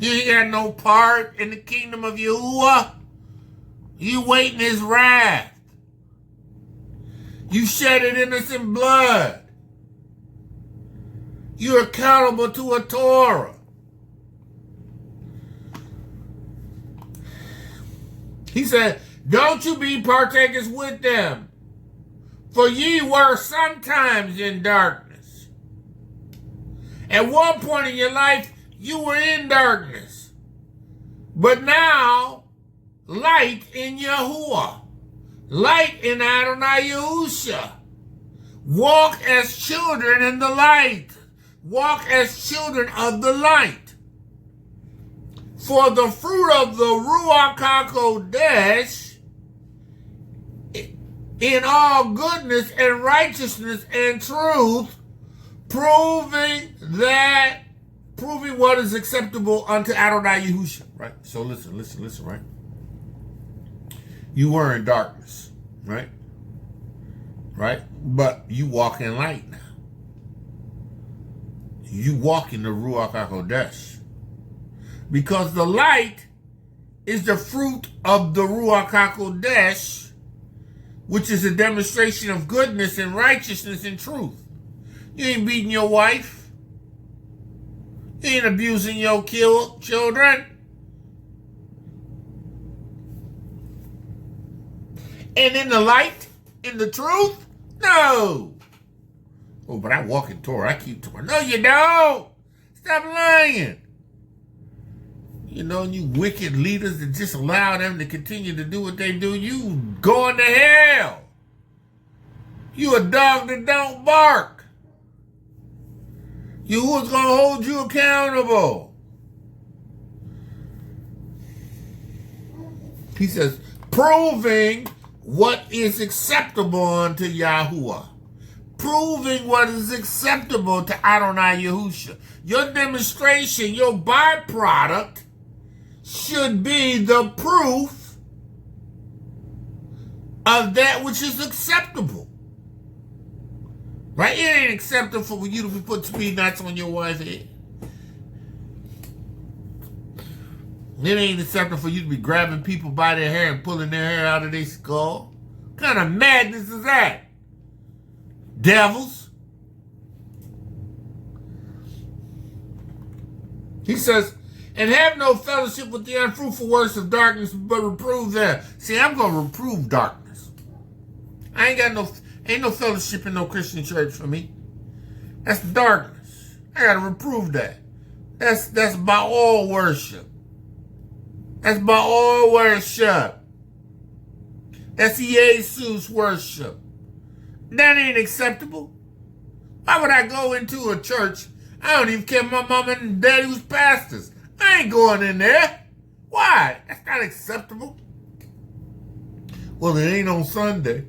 You ain't got no part in the kingdom of Yahuwah. You waiting his wrath. You shedded innocent blood. You're accountable to a Torah. He said, don't you be partakers with them, for ye were sometimes in darkness. At one point in your life, you were in darkness. But now, light in Yahuwah. Light in Adonai Yahusha. Walk as children in the light. Walk as children of the light. For the fruit of the Ruach HaKodesh in all goodness and righteousness and truth, proving what is acceptable unto Adonai Yahusha. Right? So listen, right? You were in darkness, right? Right? But you walk in light now. You walk in the Ruach HaKodesh. Because the light is the fruit of the Ruach HaKodesh, which is a demonstration of goodness and righteousness and truth. You ain't beating your wife. You ain't abusing your children. And in the light, in the truth, no. Oh, but I walk in Torah. I keep Torah. No, you don't. Stop lying. You know, you wicked leaders that just allow them to continue to do what they do, you going to hell. You a dog that don't bark. Who's going to hold you accountable? He says, proving what is acceptable unto Yahuwah. Proving what is acceptable to Adonai Yahusha. Your demonstration, your byproduct, should be the proof of that which is acceptable. Right? It ain't acceptable for you to put speed knots on your wife's head. It ain't acceptable for you to be grabbing people by their hair and pulling their hair out of their skull. What kind of madness is that? Devils. He says, and have no fellowship with the unfruitful works of darkness, but reprove them. See, I'm going to reprove darkness. Ain't no fellowship in no Christian church for me. That's darkness. I got to reprove that. That's Baal worship. That's Baal worship. That's Jesus worship. That ain't acceptable. Why would I go into a church? I don't even care if my mom and daddy was pastors. I ain't going in there. Why? That's not acceptable. Well, it ain't on Sunday.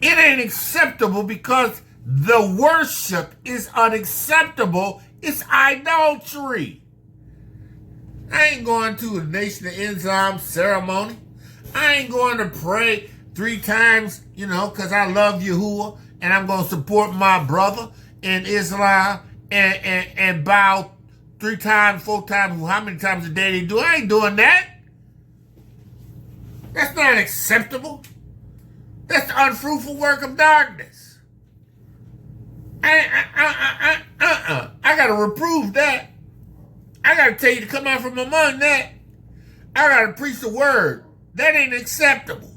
It ain't acceptable because the worship is unacceptable. It's idolatry. I ain't going to a Nation of Islam ceremony. I ain't going to pray 3 times, because I love Yahuwah and I'm going to support my brother in Islam and bow 3 times, 4 times, how many times a day they do. I ain't doing that. That's not acceptable. That's the unfruitful work of darkness. I got to reprove that. I got to tell you to come out from among that. I got to preach the word. That ain't acceptable.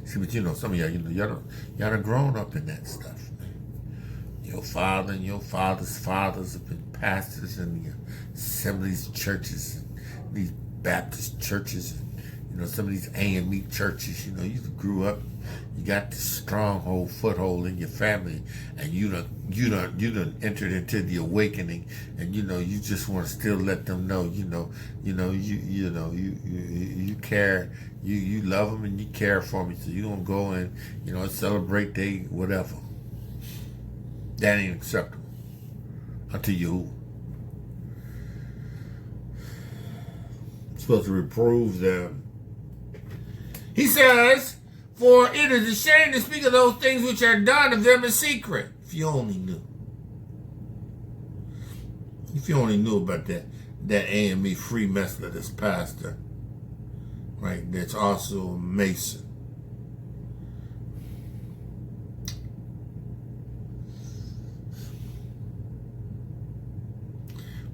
See, but some of y'all done grown up in that stuff. Your father and your father's fathers have been pastors in the assemblies churches, these Baptist churches, some of these AME churches. You grew up, you got this stronghold, foothold in your family, and you done entered into the awakening, and you just want to still let them know, you care, you love them and you care for me, so you don't go and celebrate they whatever. That ain't acceptable unto you. You're supposed to reprove them. He says, for it is a shame to speak of those things which are done of them in secret. If you only knew. If If you only knew about that AME Free Methodist pastor, right, that's also a Mason.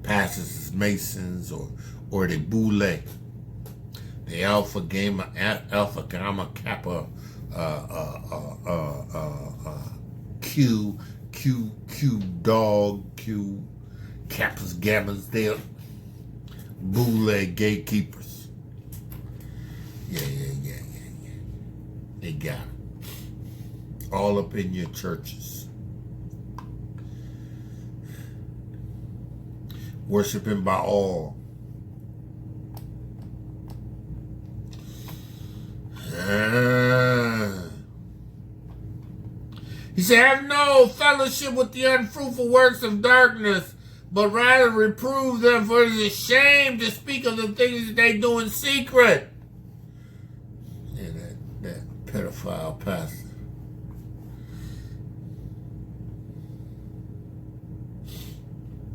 Pastors is Masons or they Boule. The Alpha Gamma Kappa Q Dog Q Kappas Gammas. They're Boule gatekeepers. Yeah. They got it. All up in your churches. Worshiping by all. He said, have no fellowship with the unfruitful works of darkness, but rather reprove them, for it is a shame to speak of the things that they do in secret. Yeah, that pedophile pastor.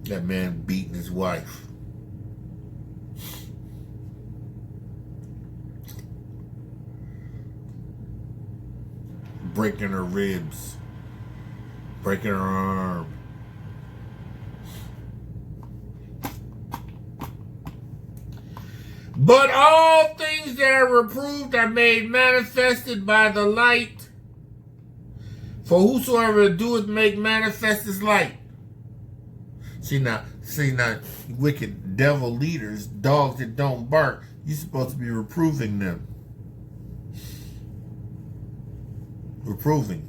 That man beating his wife. Breaking her ribs. Breaking her arm. But all things that are reproved are made manifested by the light. For whosoever doeth make manifest is light. See now, wicked devil leaders, dogs that don't bark, you're supposed to be reproving them. Reproving.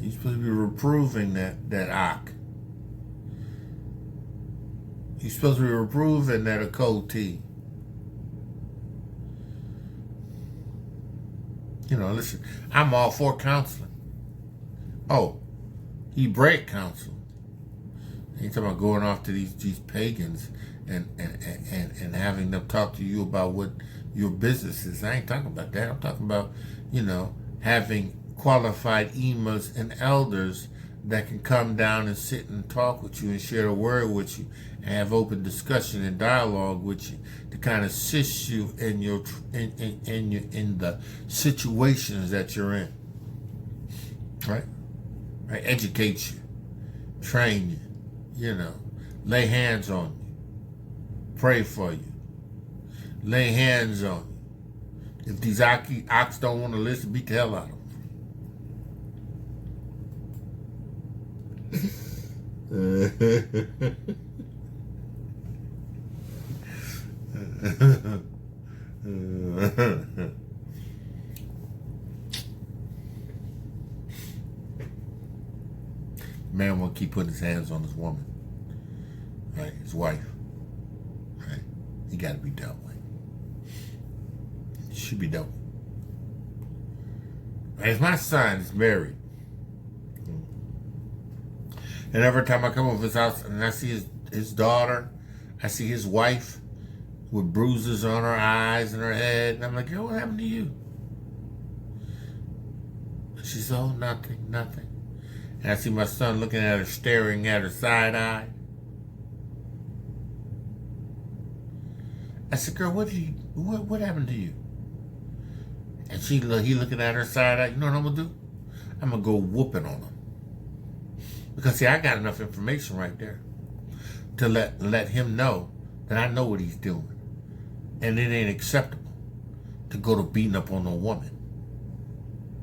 You're supposed to be reproving that ock. You're supposed to be reproving that Okoti. You know, listen, I'm all for counseling. Oh, he break counsel. He talking about going off to these pagans and having them talk to you about what your business is. I ain't talking about that. I'm talking about, having qualified imams and elders that can come down and sit and talk with you and share a word with you and have open discussion and dialogue with you to kind of assist you in your in the situations that you're in. Right? Educate you, train you, lay hands on you, pray for you, lay hands on you. If these ox don't want to listen, beat the hell out of them. Man won't keep putting his hands on his woman, right? His wife, right? He got to be dealt with. He should be dealt with. As my son is married, and every time I come over his house and I see his daughter, I see his wife with bruises on her eyes and her head, and I'm like, yo, what happened to you? She said, oh, nothing. And I see my son looking at her, staring at her side eye. I said, girl, what happened to you? And he looking at her side eye. You know what I'm gonna do? I'm gonna go whooping on him. Because see, I got enough information right there to let him know that I know what he's doing. And it ain't acceptable to go to beating up on a woman.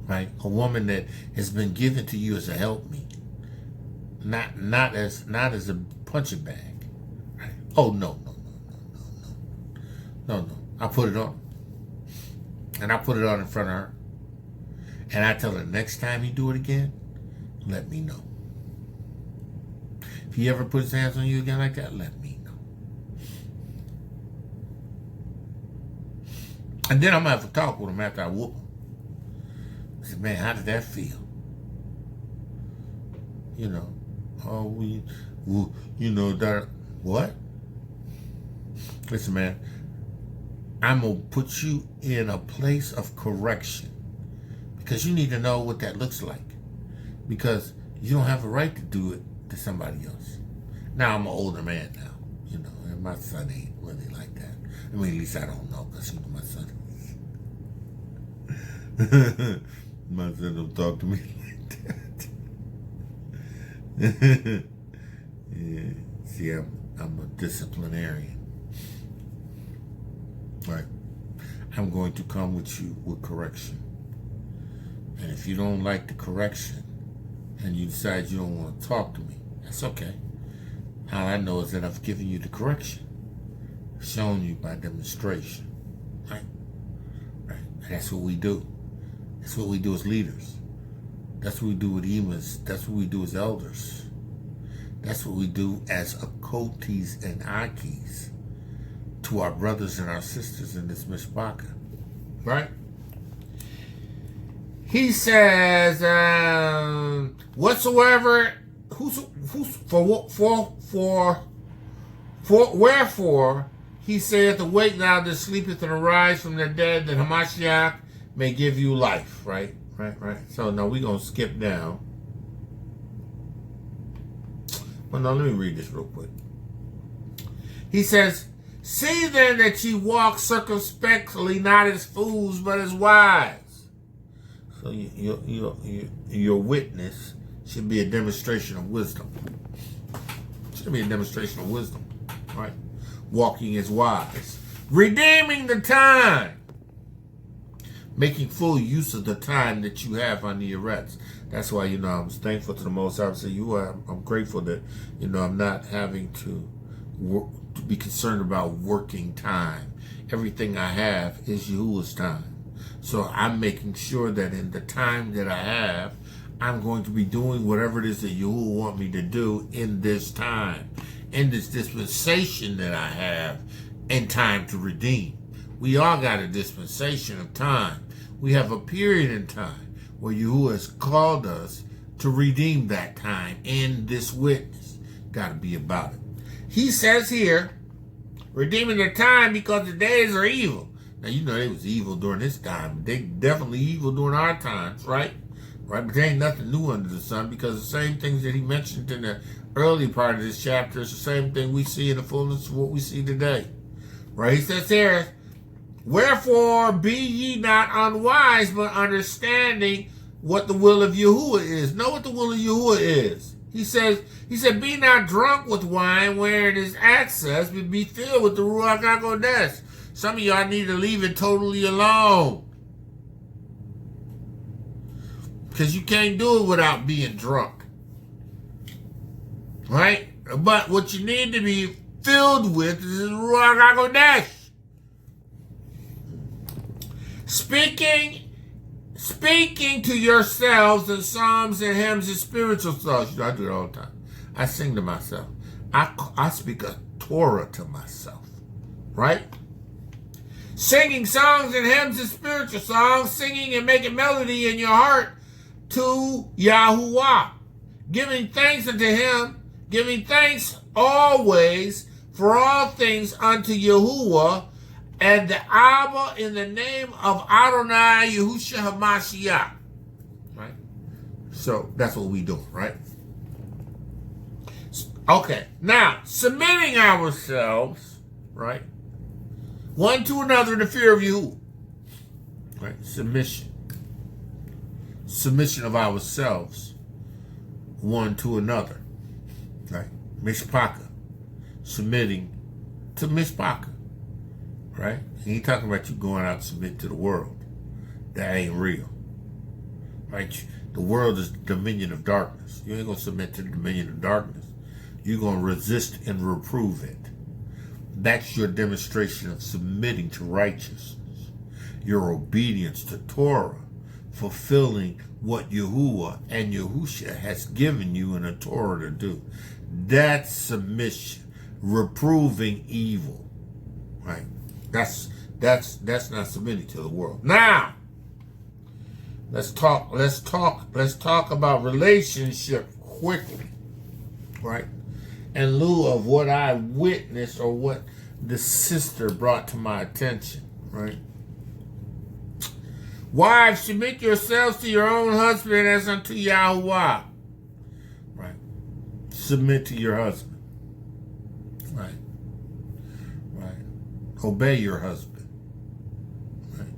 Right? A woman that has been given to you as a helpmeet. Not as a punching bag. Right? Oh no. I put it on. And I put it on in front of her. And I tell her, next time you do it again, let me know. If he ever puts his hands on you again like that, let me know. And then I'm going to have to talk with him after I whoop him. I said, man, how did that feel? That, what? Listen, man, I'm going to put you in a place of correction because you need to know what that looks like because you don't have a right to do it to somebody else. Now I'm an older man now, and my son ain't really like that. I mean, at least I don't know, because my son. My son don't talk to me like that. Yeah. See, I'm a disciplinarian. Right. I'm going to come with you with correction. And if you don't like the correction and you decide you don't want to talk to me, that's okay. All I know is that I've given you the correction, shown you by demonstration. Right? Right. And that's what we do. That's what we do as leaders. That's what we do with emas. That's what we do as elders. That's what we do as akotis and akis to our brothers and our sisters in this mishpaka. Right? He says, whatsoever, wherefore, he saith, awake thou that sleepeth and arise from the dead, that Hamashiach may give you life. Right? So now we're going to skip down. Well, no, let me read this real quick. He says, see then that ye walk circumspectly, not as fools, but as wise. So your witness should be a demonstration of wisdom. Should be a demonstration of wisdom, right? Walking as wise. Redeeming the time. Making full use of the time that you have under your rest. That's why, I'm thankful to the Most High. I'm grateful that, I'm not having to be concerned about working time. Everything I have is Yahuwah's time. So I'm making sure that in the time that I have, I'm going to be doing whatever it is that Yahuwah want me to do in this time, in this dispensation that I have, in time to redeem. We all got a dispensation of time. We have a period in time where Yahuwah has called us to redeem that time in this witness. Got to be about it. He says here, redeeming the time because the days are evil. Now, they was evil during this time. They definitely evil during our times, right? Right, but there ain't nothing new under the sun, because the same things that he mentioned in the early part of this chapter is the same thing we see in the fullness of what we see today. Right? He says here, wherefore be ye not unwise, but understanding what the will of Yahuwah is. Know what the will of Yahuwah is. He said, be not drunk with wine where it is access, but be filled with the Ruach HaKodesh. Some of y'all need to leave it totally alone. Because you can't do it without being drunk. Right? But what you need to be filled with is the Ruach HaKodesh. Speaking to yourselves in psalms and hymns and spiritual songs. I do it all the time. I sing to myself. I speak a Torah to myself. Right? Singing songs and hymns and spiritual songs, singing and making melody in your heart to Yahuwah, giving thanks unto him, giving thanks always for all things unto Yahuwah and the Abba in the name of Adonai Yahushua HaMashiach. Right? So that's what we do, right? Okay, now, submitting ourselves, right, one to another in the fear of Yahuwah. Right? Submission of ourselves one to another. Right? Mishpaka. Submitting to Mishpaka. Right? He ain't talking about you going out and submit to the world. That ain't real. Right? The world is the dominion of darkness. You ain't going to submit to the dominion of darkness. You're going to resist and reprove it. That's your demonstration of submitting to righteousness. Your obedience to Torah. Fulfilling what Yahuwah and Yahusha has given you in a Torah to do. That's submission. Reproving evil. Right? That's not submitting to the world. Now, let's talk about relationship quickly. Right? In lieu of what I witnessed or what the sister brought to my attention. Right? Wives, submit yourselves to your own husband as unto Yahuwah. Right? Submit to your husband. Obey your husband. Right?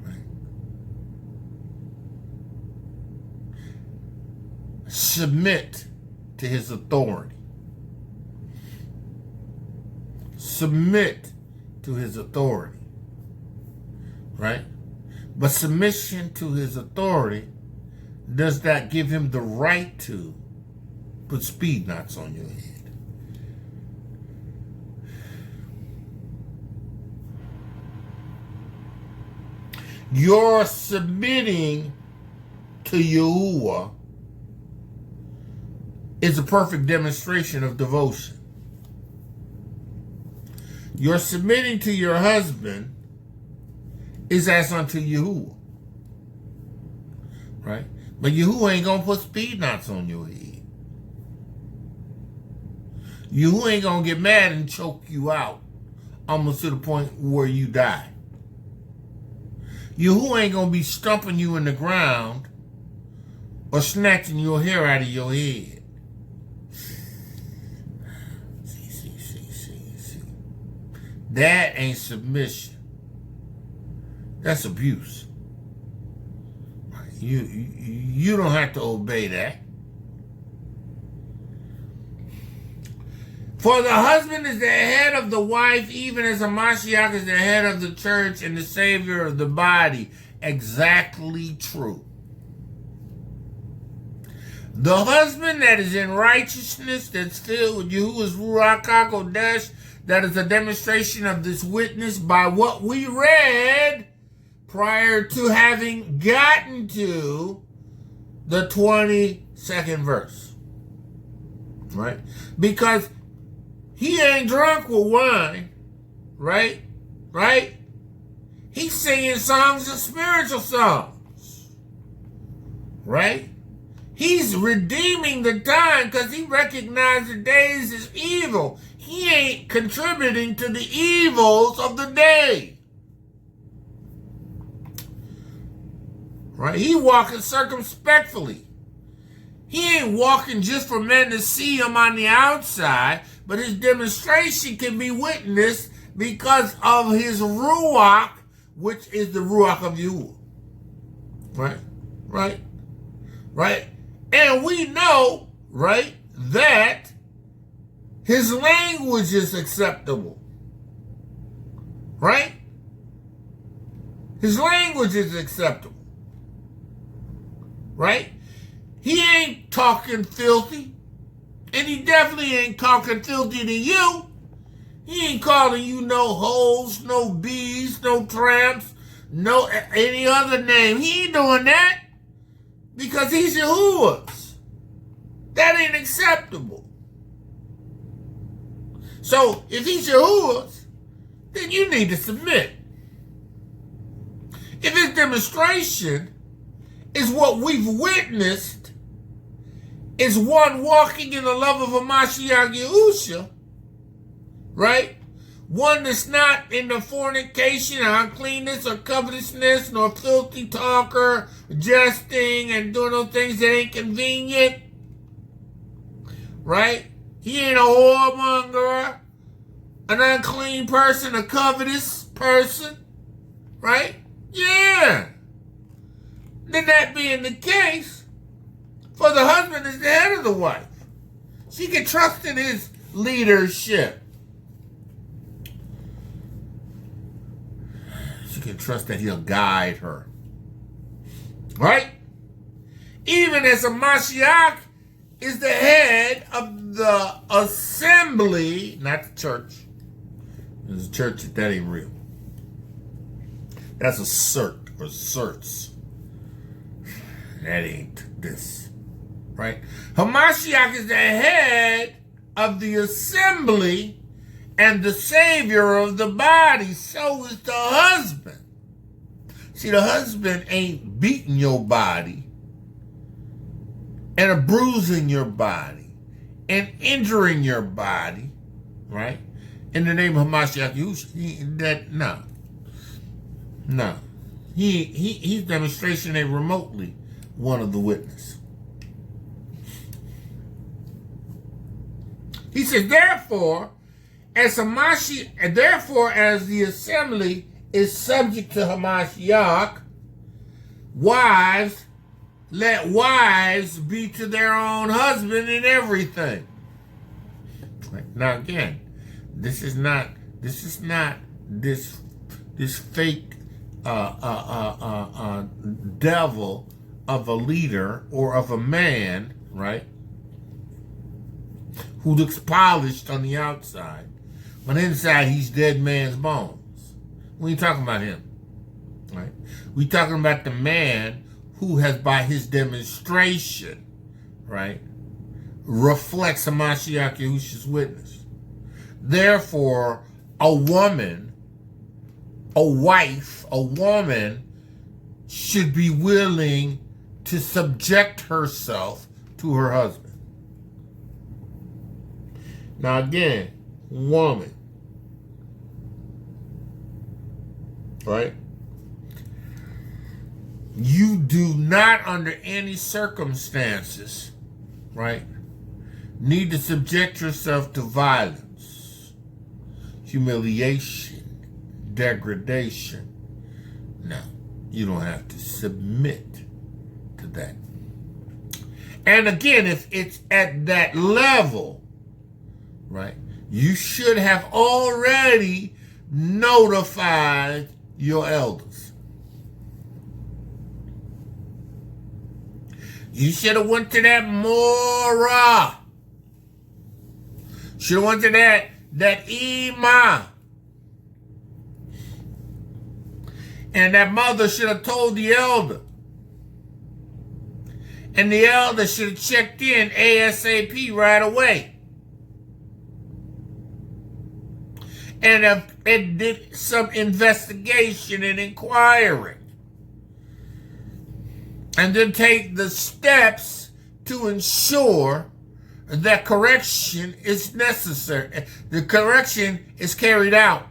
Right. Submit to his authority. Submit to his authority. Right? But submission to his authority does not give him the right to put speed knots on your head. Your submitting to Yahuwah is a perfect demonstration of devotion. Your submitting to your husband is as unto Yahuwah. Right? But Yahuwah ain't gonna put speed knots on your head. Yahuwah ain't gonna get mad and choke you out almost to the point where you die. Yahuwah ain't gonna be stumping you in the ground or snatching your hair out of your head. See. That ain't submission. That's abuse. You don't have to obey that. For the husband is the head of the wife, even as a Mashiach is the head of the church and the savior of the body. Exactly true. The husband that is in righteousness, that's filled with Yahuwah's Ruach HaKodesh, that is a demonstration of this witness by what we read prior to having gotten to the 22nd verse. Right? Because he ain't drunk with wine, right? Right? He's singing songs of spiritual songs, right? He's redeeming the time because he recognized the days is evil. He ain't contributing to the evils of the day. Right? He walking circumspectly. He ain't walking just for men to see him on the outside, but his demonstration can be witnessed because of his Ruach, which is the Ruach of Yahuwah. Right? Right? Right? And we know, right, that his language is acceptable. Right? His language is acceptable. Right? He ain't talking filthy. And he definitely ain't talking filthy to you. He ain't calling you no hoes, no bees, no tramps, no any other name. He ain't doing that because he's Yahuwah's. That ain't acceptable. So if he's Yahuwah's, then you need to submit. If his demonstration is what we've witnessed, is one walking in the love of a Mashiach Yahusha, right? One that's not in the fornication, or uncleanness, or covetousness, nor filthy talker, jesting, and doing those things that ain't convenient, right? He ain't a whoremonger, an unclean person, a covetous person, right? Yeah. Then that being the case, for the husband is the head of the wife. She can trust in his leadership. She can trust that he'll guide her. Right? Even as a Mashiach is the head of the assembly, not the church. There's a church that ain't real. That's a cert or certs. That ain't this. Right? Hamashiach is the head of the assembly and the savior of the body. So is the husband. See, the husband ain't beating your body and bruising your body and injuring your body, right? In the name of Hamashiach Yahushua. No. He's demonstration ain't remotely one of the witnesses. He says, therefore, as Hamashiach, and therefore as the assembly is subject to Hamashiach, wives, let wives be to their own husband in everything. Now again, this is not this fake devil of a leader or of a man, right? Who looks polished on the outside, but inside he's dead man's bones. We ain't talking about him, right? We talking about the man who has, by his demonstration, right, reflects Hamashiach Yahushua's witness. Therefore, a woman, a wife, a woman should be willing to subject herself to her husband. Now again, woman, right? You do not, under any circumstances, right, need to subject yourself to violence, humiliation, degradation. No, you don't have to submit to that. And again, if it's at that level, right, you should have already notified your elders. You should have went to that Mora. Should have went to that Ima. And that mother should have told the elder. And the elder should have checked in ASAP right away. And did some investigation and inquiring. And then take the steps to ensure that correction is necessary. The correction is carried out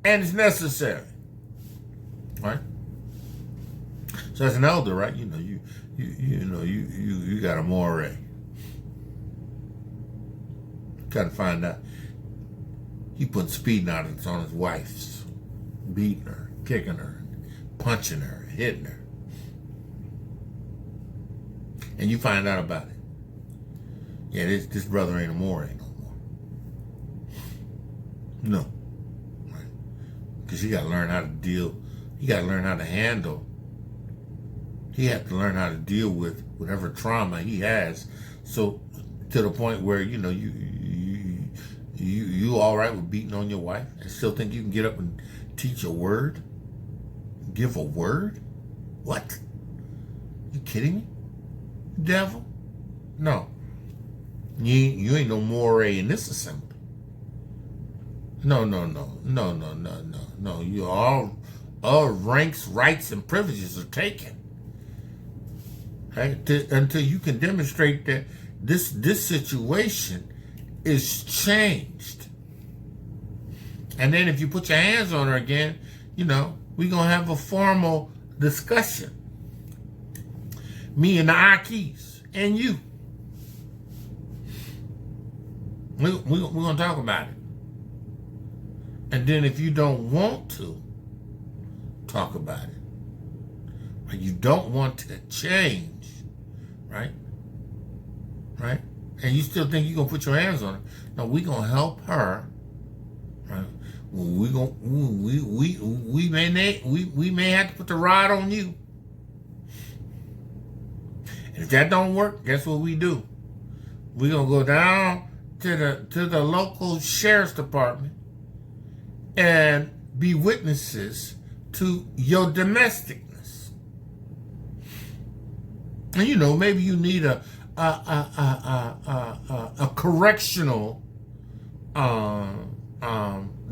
and is necessary. Right? So as an elder, right, you got a moray. Got to find out. He put speed audits on his wife's, beating her, kicking her, punching her, hitting her. And you find out about it. Yeah, this brother ain't a moray no more. No. Right? Because you got to learn how to deal. You got to learn how to handle. He had to learn how to deal with whatever trauma he has. So to the point where, you all right with beating on your wife and still think you can get up and teach a word? Give a word? What? You kidding me? Devil? No. You ain't no moray in this assembly. No. You all ranks, rights, and privileges are taken. Right? Until you can demonstrate that this situation is changed. And then if you put your hands on her again, we're going to have a formal discussion. Me and the Akis and you. We're going to talk about it. And then if you don't want to talk about it, or you don't want to change, right? And you still think you're going to put your hands on her. No, we're going to help her, right? We may have to put the rod on you. And if that don't work, guess what we do? We're going to go down to the local sheriff's department and be witnesses to your domesticness. And maybe you need a correctional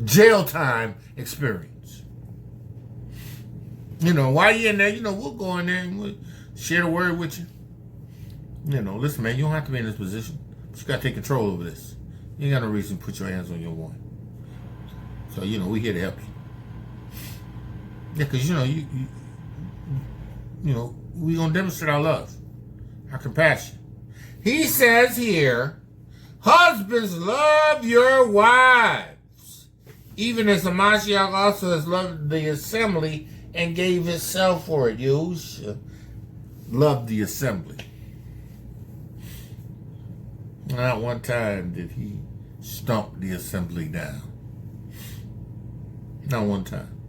jail time experience. While you're in there, we'll go in there and we'll share the word with you. Listen, man, you don't have to be in this position, but you got to take control over this. You ain't got no reason to put your hands on your woman. So, we're here to help you. Yeah, because, we're going to demonstrate our love, our compassion. He says here, husbands, love your wives Even as the Mashiach also has loved the assembly and gave himself for it. Yahushua loved the assembly. Not one time did he stomp the assembly down. Not one time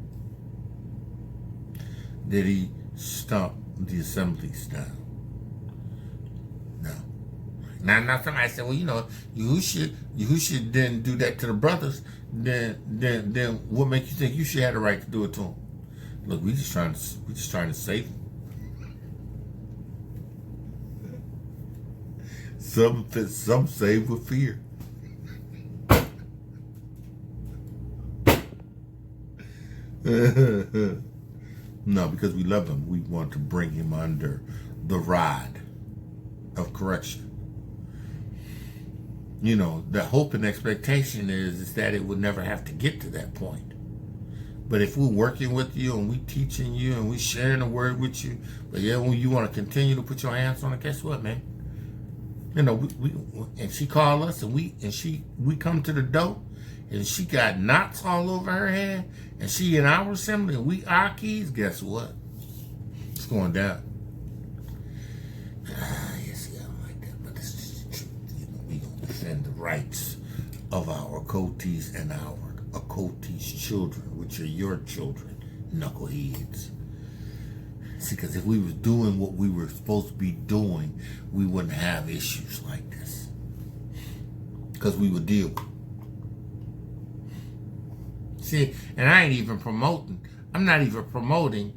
did he stomp the assemblies down. No. Now somebody said, well, you know, Yahushua didn't do that to the brothers. Then what makes you think you should have the right to do it to them? Look, we just trying to save them. Some save with fear. No, because we love him. We want to bring him under the rod of correction. You know, the hope and expectation is that it would never have to get to that point. But if we're working with you and we teaching you and we sharing the word with you, but yeah, when you want to continue to put your hands on it, guess what, man? You know, we and she called us and we come to the door and she got knots all over her head and she in our assembly and we our keys, guess what? It's going down. Yes, I don't like that, but this is the truth. You know, we gonna defend the rights of our Kotis and our Kotis children, which are your children, knuckleheads. See, because if we was doing what we were supposed to be doing, we wouldn't have issues like this. Because we would deal with it. See, and I ain't even promoting, I'm not even promoting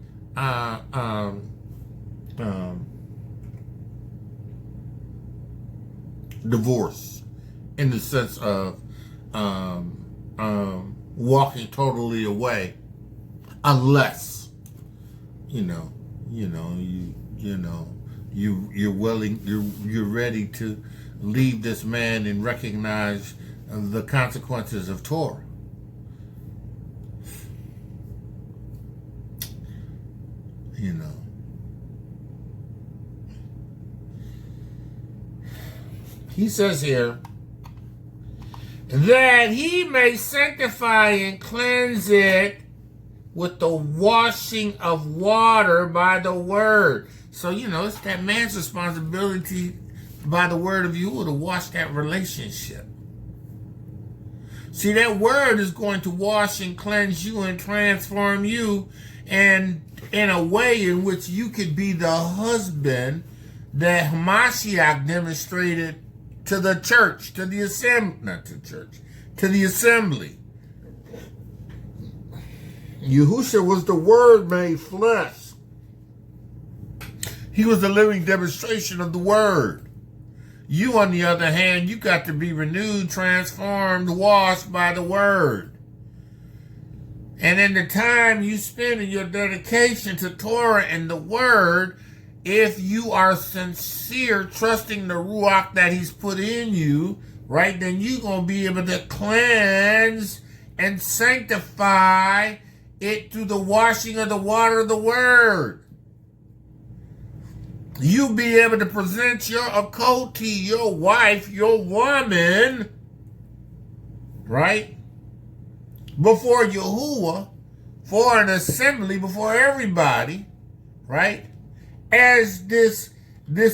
divorce in the sense of walking totally away unless you're willing, you're ready to leave this man and recognize the consequences of Torah. You know. He says here that he may sanctify and cleanse it with the washing of water by the word. So, you know, it's that man's responsibility by the word of Yahuwah to wash that relationship. See, that word is going to wash and cleanse you and transform you and in a way in which you could be the husband that Hamashiach demonstrated to the church, to the assembly, not to church, to the assembly. Yahushua was the Word made flesh. He was the living demonstration of the Word. You, on the other hand, you got to be renewed, transformed, washed by the Word. And in the time you spend in your dedication to Torah and the Word, if you are sincere, trusting the Ruach that He's put in you, right, then you're going to be able to cleanse and sanctify it through the washing of the water of the Word. You'll be able to present your Akoti, your wife, your woman, right, before Yahuwah, for an assembly, before everybody, right, as this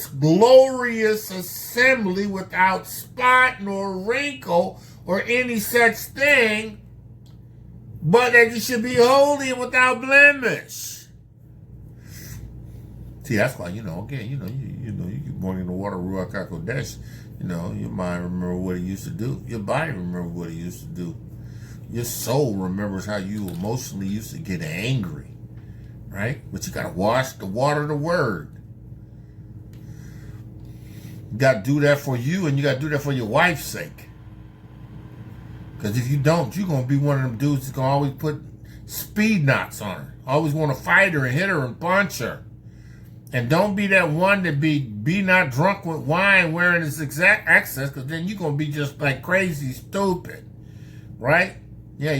glorious assembly without spot nor wrinkle or any such thing, but that you should be holy and without blemish. See, that's why, again, you get born in the water, Ruach HaKodesh, your mind remember what it used to do. Your body remember what it used to do. Your soul remembers how you emotionally used to get angry, right? But you got to wash the water of the Word. You got to do that for you, and you got to do that for your wife's sake. Because if you don't, you're going to be one of them dudes that's going to always put speed knots on her. Always want to fight her and hit her and punch her. And don't be that one to be not drunk with wine wearing its exact excess, because then you're going to be just like crazy stupid. Right? Yeah.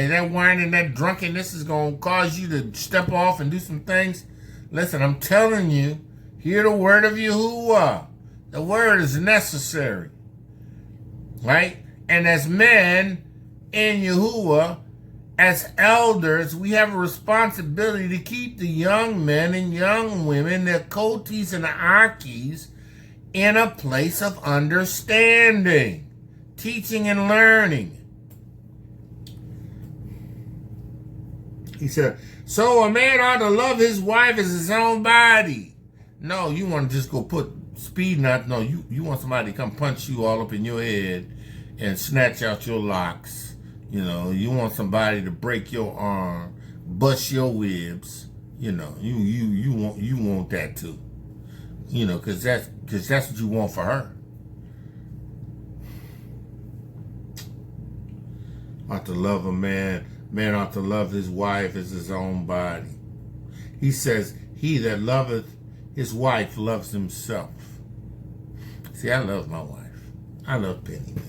That wine and that drunkenness is going to cause you to step off and do some things. Listen, I'm telling you, hear the word of Yahuwah. The word is necessary. Right? And as men in Yahuwah, as elders, we have a responsibility to keep the young men and young women, the kotis and the akis, in a place of understanding, teaching and learning. He said, so a man ought to love his wife as his own body. No, you want to just go put speed knot. No, you want somebody to come punch you all up in your head and snatch out your locks. You know, you want somebody to break your arm, bust your ribs. You know, you want that too. You know, cause that's what you want for her. Ought to love a man. Man ought to love his wife as his own body. He says, he that loveth his wife loves himself. See, I love my wife. I love Penny, man.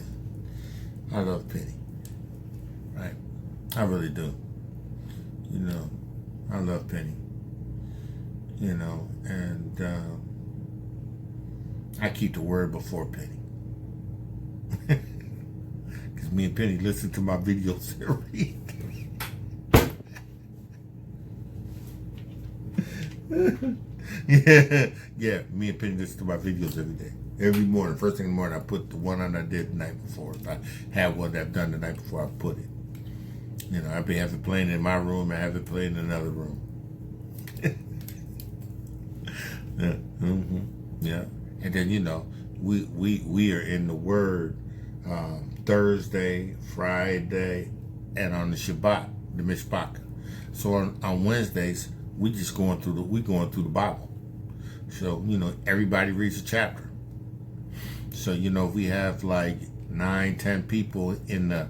I love Penny. Right? I really do. You know, I love Penny. You know, and I keep the word before Penny. Because me and Penny listen to my videos every week. yeah, me and Penny listen to my videos every day. Every morning, first thing in the morning, I put the one on I did the night before. If I have one that I've done the night before, I put it. You know, I have it playing in my room, I have it playing in another room. Yeah, yeah. And then, you know, we are in the Word Thursday, Friday, and on the Shabbat, the Mishpach. So on Wednesdays, we going through the Bible. So, you know, everybody reads a chapter. So, you know, if we have like 9-10 people in the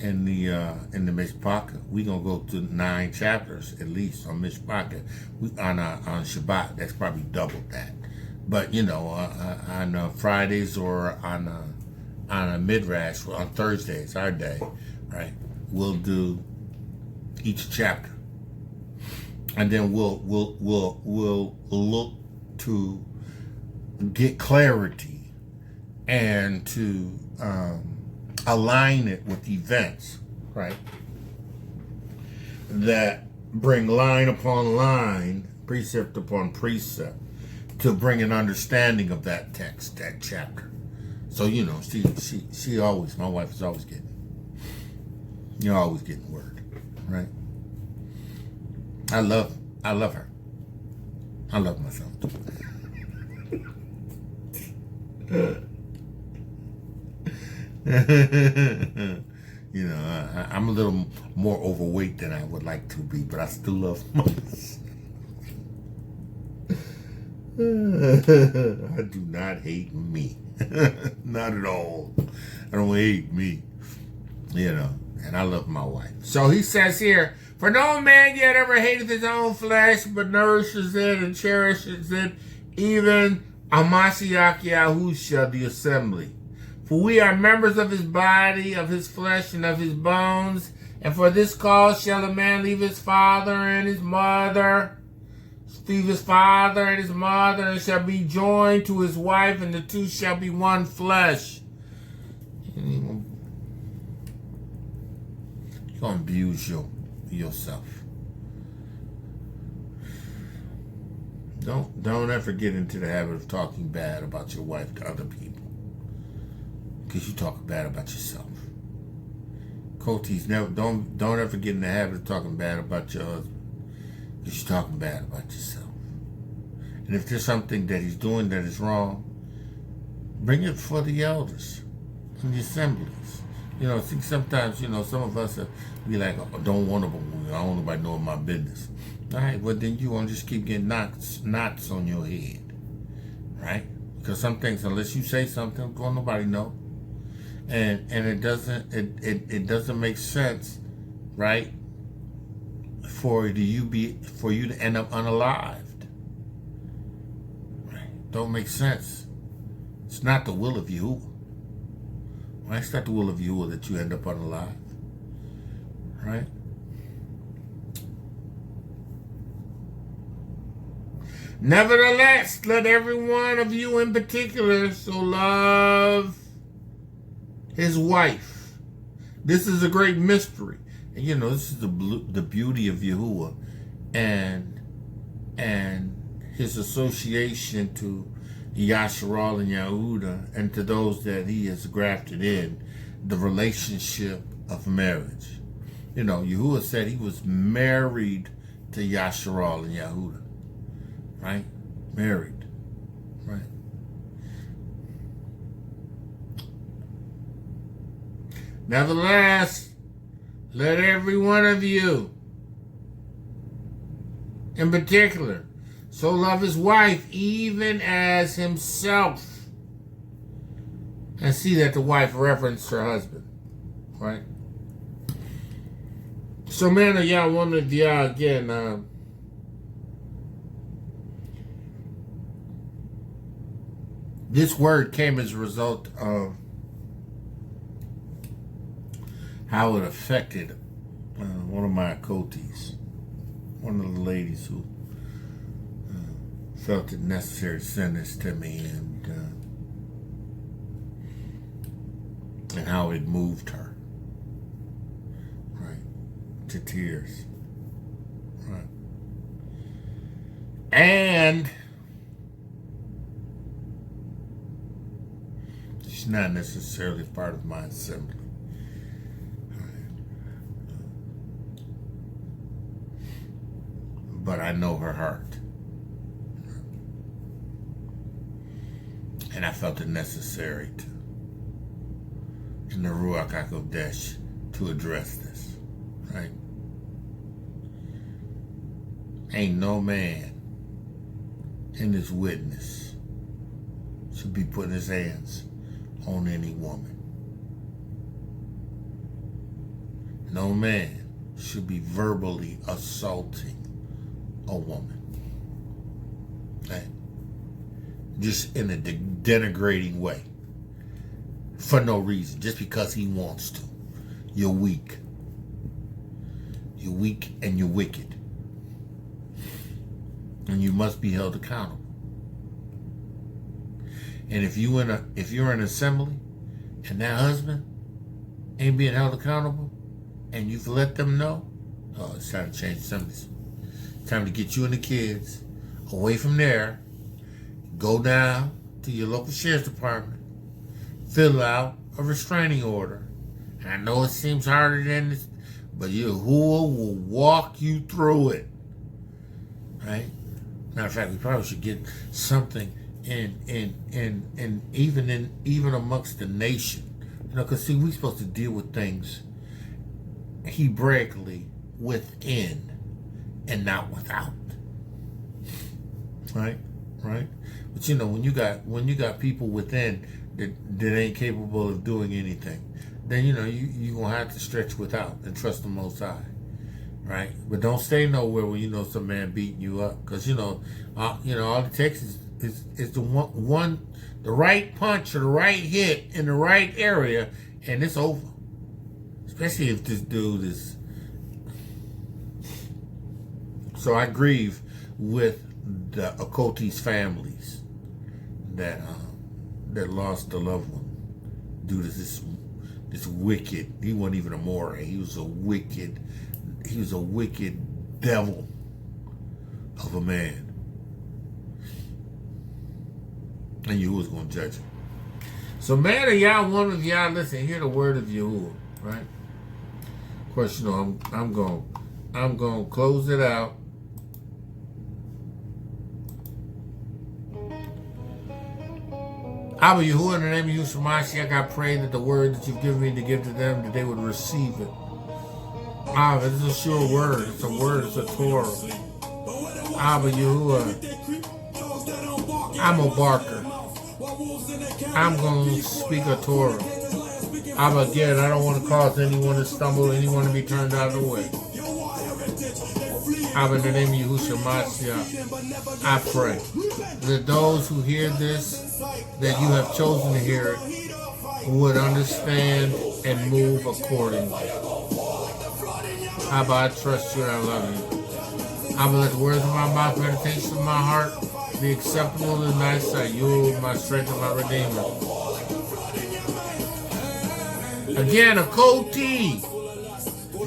Mishpach, we gonna go to 9 chapters at least on Mishpach. On Shabbat, that's probably double that. But you know, on Fridays or on a midrash, on Thursdays, our day, right? We'll do each chapter, and then we'll look to get clarity and to align it with events, right? That bring line upon line, precept upon precept, to bring an understanding of that text, that chapter. So, you know, she always, my wife is always getting, you're always getting word, right? I love her. I love myself too. You know, I'm a little more overweight than I would like to be, but I still love myself. I do not hate me. Not at all. I don't hate me. You know, and I love my wife. So he says here, for no man yet ever hated his own flesh, but nourishes it and cherishes it, even Amashiach Yahusha, the assembly. For we are members of his body, of his flesh, and of his bones. And for this cause shall a man leave his father and his mother, and shall be joined to his wife, and the two shall be one flesh. You're going to abuse yourself. Don't ever get into the habit of talking bad about your wife to other people. Because you talk bad about yourself. Kotis, don't ever get in the habit of talking bad about your husband. Because you're talking bad about yourself. And if there's something that he's doing that is wrong, bring it before the elders and the assemblies. You know, see, sometimes, you know, some of us be like, oh, don't want to, I don't want nobody knowing my business. All right, well, then you won't just keep getting knots on your head. Right? Because some things, unless you say something, don't nobody know. And it doesn't make sense, right? For you to end up unalived. Right? Don't make sense. It's not the will of Yahuwah. Right? It's not the will of Yahuwah that you end up unalived. Right? Nevertheless, let every one of you in particular so love his wife. This is a great mystery. And you know, this is the beauty of Yahuwah and his association to Yashar'Al and Yehuda, and to those that he has grafted in, the relationship of marriage. You know, Yahuwah said he was married to Yashar'Al and Yehuda, right? Married, right? Nevertheless, let every one of you, in particular, so love his wife even as himself, and see that the wife reverenced her husband, right? So, man of Yah, woman of Yah, again, this word came as a result of how it affected one of my occultes, one of the ladies who felt it necessary to send this to me, and how it moved her, right, to tears, right, and she's not necessarily part of my assembly. But I know her heart. And I felt it necessary to, in the Ruach HaKodesh, to address this, right? Ain't no man in this witness should be putting his hands on any woman. No man should be verbally assaulting a woman, right? Just in a denigrating way, for no reason, just because he wants to. You're weak. You're weak and you're wicked, and you must be held accountable. And if you're in assembly, and that husband ain't being held accountable, and you've let them know, oh, it's time to change assemblies. Time to get you and the kids away from there. Go down to your local sheriff's department. Fill out a restraining order. And I know it seems harder than this, but Yahuwah will walk you through it. Right? Matter of fact, we probably should get something in even amongst the nation. You know, because see, we're supposed to deal with things Hebraically within and not without, right? But you know, when you got people within that ain't capable of doing anything, then you know you gonna have to stretch without and trust the Most High, right? But don't stay nowhere when you know some man beating you up, because you know all it takes is the the right punch or the right hit in the right area, and it's over. Especially if this dude is. So I grieve with the occultes families that lost a loved one due to this wicked. He wasn't even a more. He was a wicked devil of a man, and you was going to judge him. So, man of Yah, one of Yah, listen, hear the word of Yahuwah, right? Of course, you know I'm going to close it out. Abba Yahuwah, in the name of Yesha'yahu, I pray that the word that you've given me to give to them, that they would receive it. Abba, it's a sure word. It's a word. It's a Torah. Abba Yahuwah, I'm a barker. I'm going to speak a Torah. Abba, again, I don't want to cause anyone to stumble, anyone to be turned out of the way. Abba, in the name of Yesha'yahu, I pray that those who hear this, that you have chosen to hear it, would understand and move accordingly. Abba, I trust you and I love you. Abba, let the words of my mouth, meditation of my heart be acceptable in thy sight. You are my strength and my redeemer. Again, a cold tea.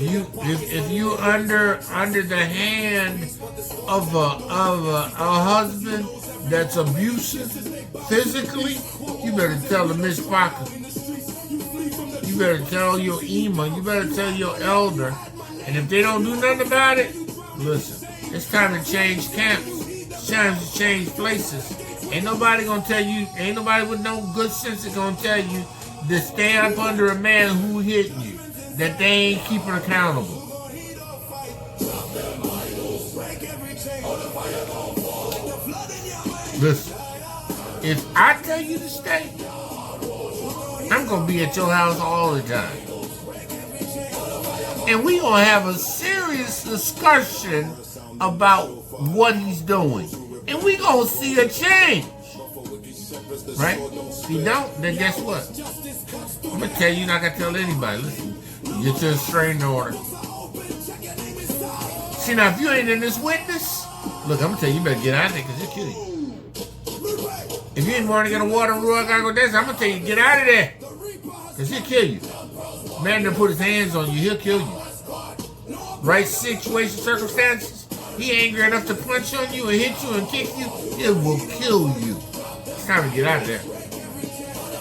if you under the hand of a husband that's abusive physically, you better tell the Miss Parker. You better tell your imam. You better tell your elder. And if they don't do nothing about it, listen, it's time to change camps. It's time to change places. Ain't nobody gonna tell you, ain't nobody with no good sense is gonna tell you to stand up under a man who hit you, that they ain't keeping accountable. Listen, if I tell you to stay, I'm gonna be at your house all the time. And we gonna have a serious discussion about what he's doing. And we gonna see a change. Right? If you don't, then guess what? I'm gonna tell you, not gonna tell anybody. Listen, get your restraining order. See, now if you ain't in this witness, look, I'm gonna tell you, you better get out of there because he'll kill you. If you ain't want to get a water rule, I gotta go dance, I'm gonna tell you, get out of there because he'll kill you. Man that put his hands on you, he'll kill you. Right situation, circumstances, he angry enough to punch on you and hit you and kick you, it will kill you. It's time to get out of there.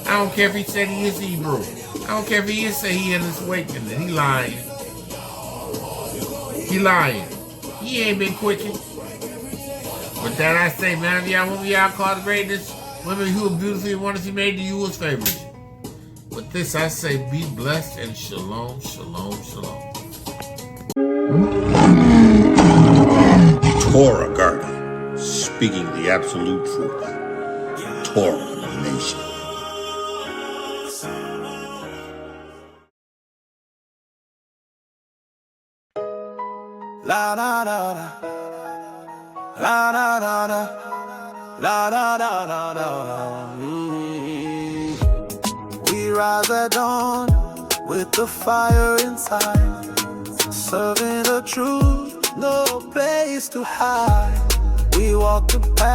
I don't care if he said he is Hebrew. I don't care if he is say he in this awakening. He lying. He lying. He ain't been quickened. But that I say, man, if y'all women y'all call the greatness, women who are beautiful and wonderfully made to you was favorite. With this I say, be blessed and shalom, shalom, shalom. Torah Garden, speaking the absolute truth. Torah Nation. La da da da, la da da da, la da da da da. We rise at dawn with the fire inside, serving the truth, no place to hide. We walk the path.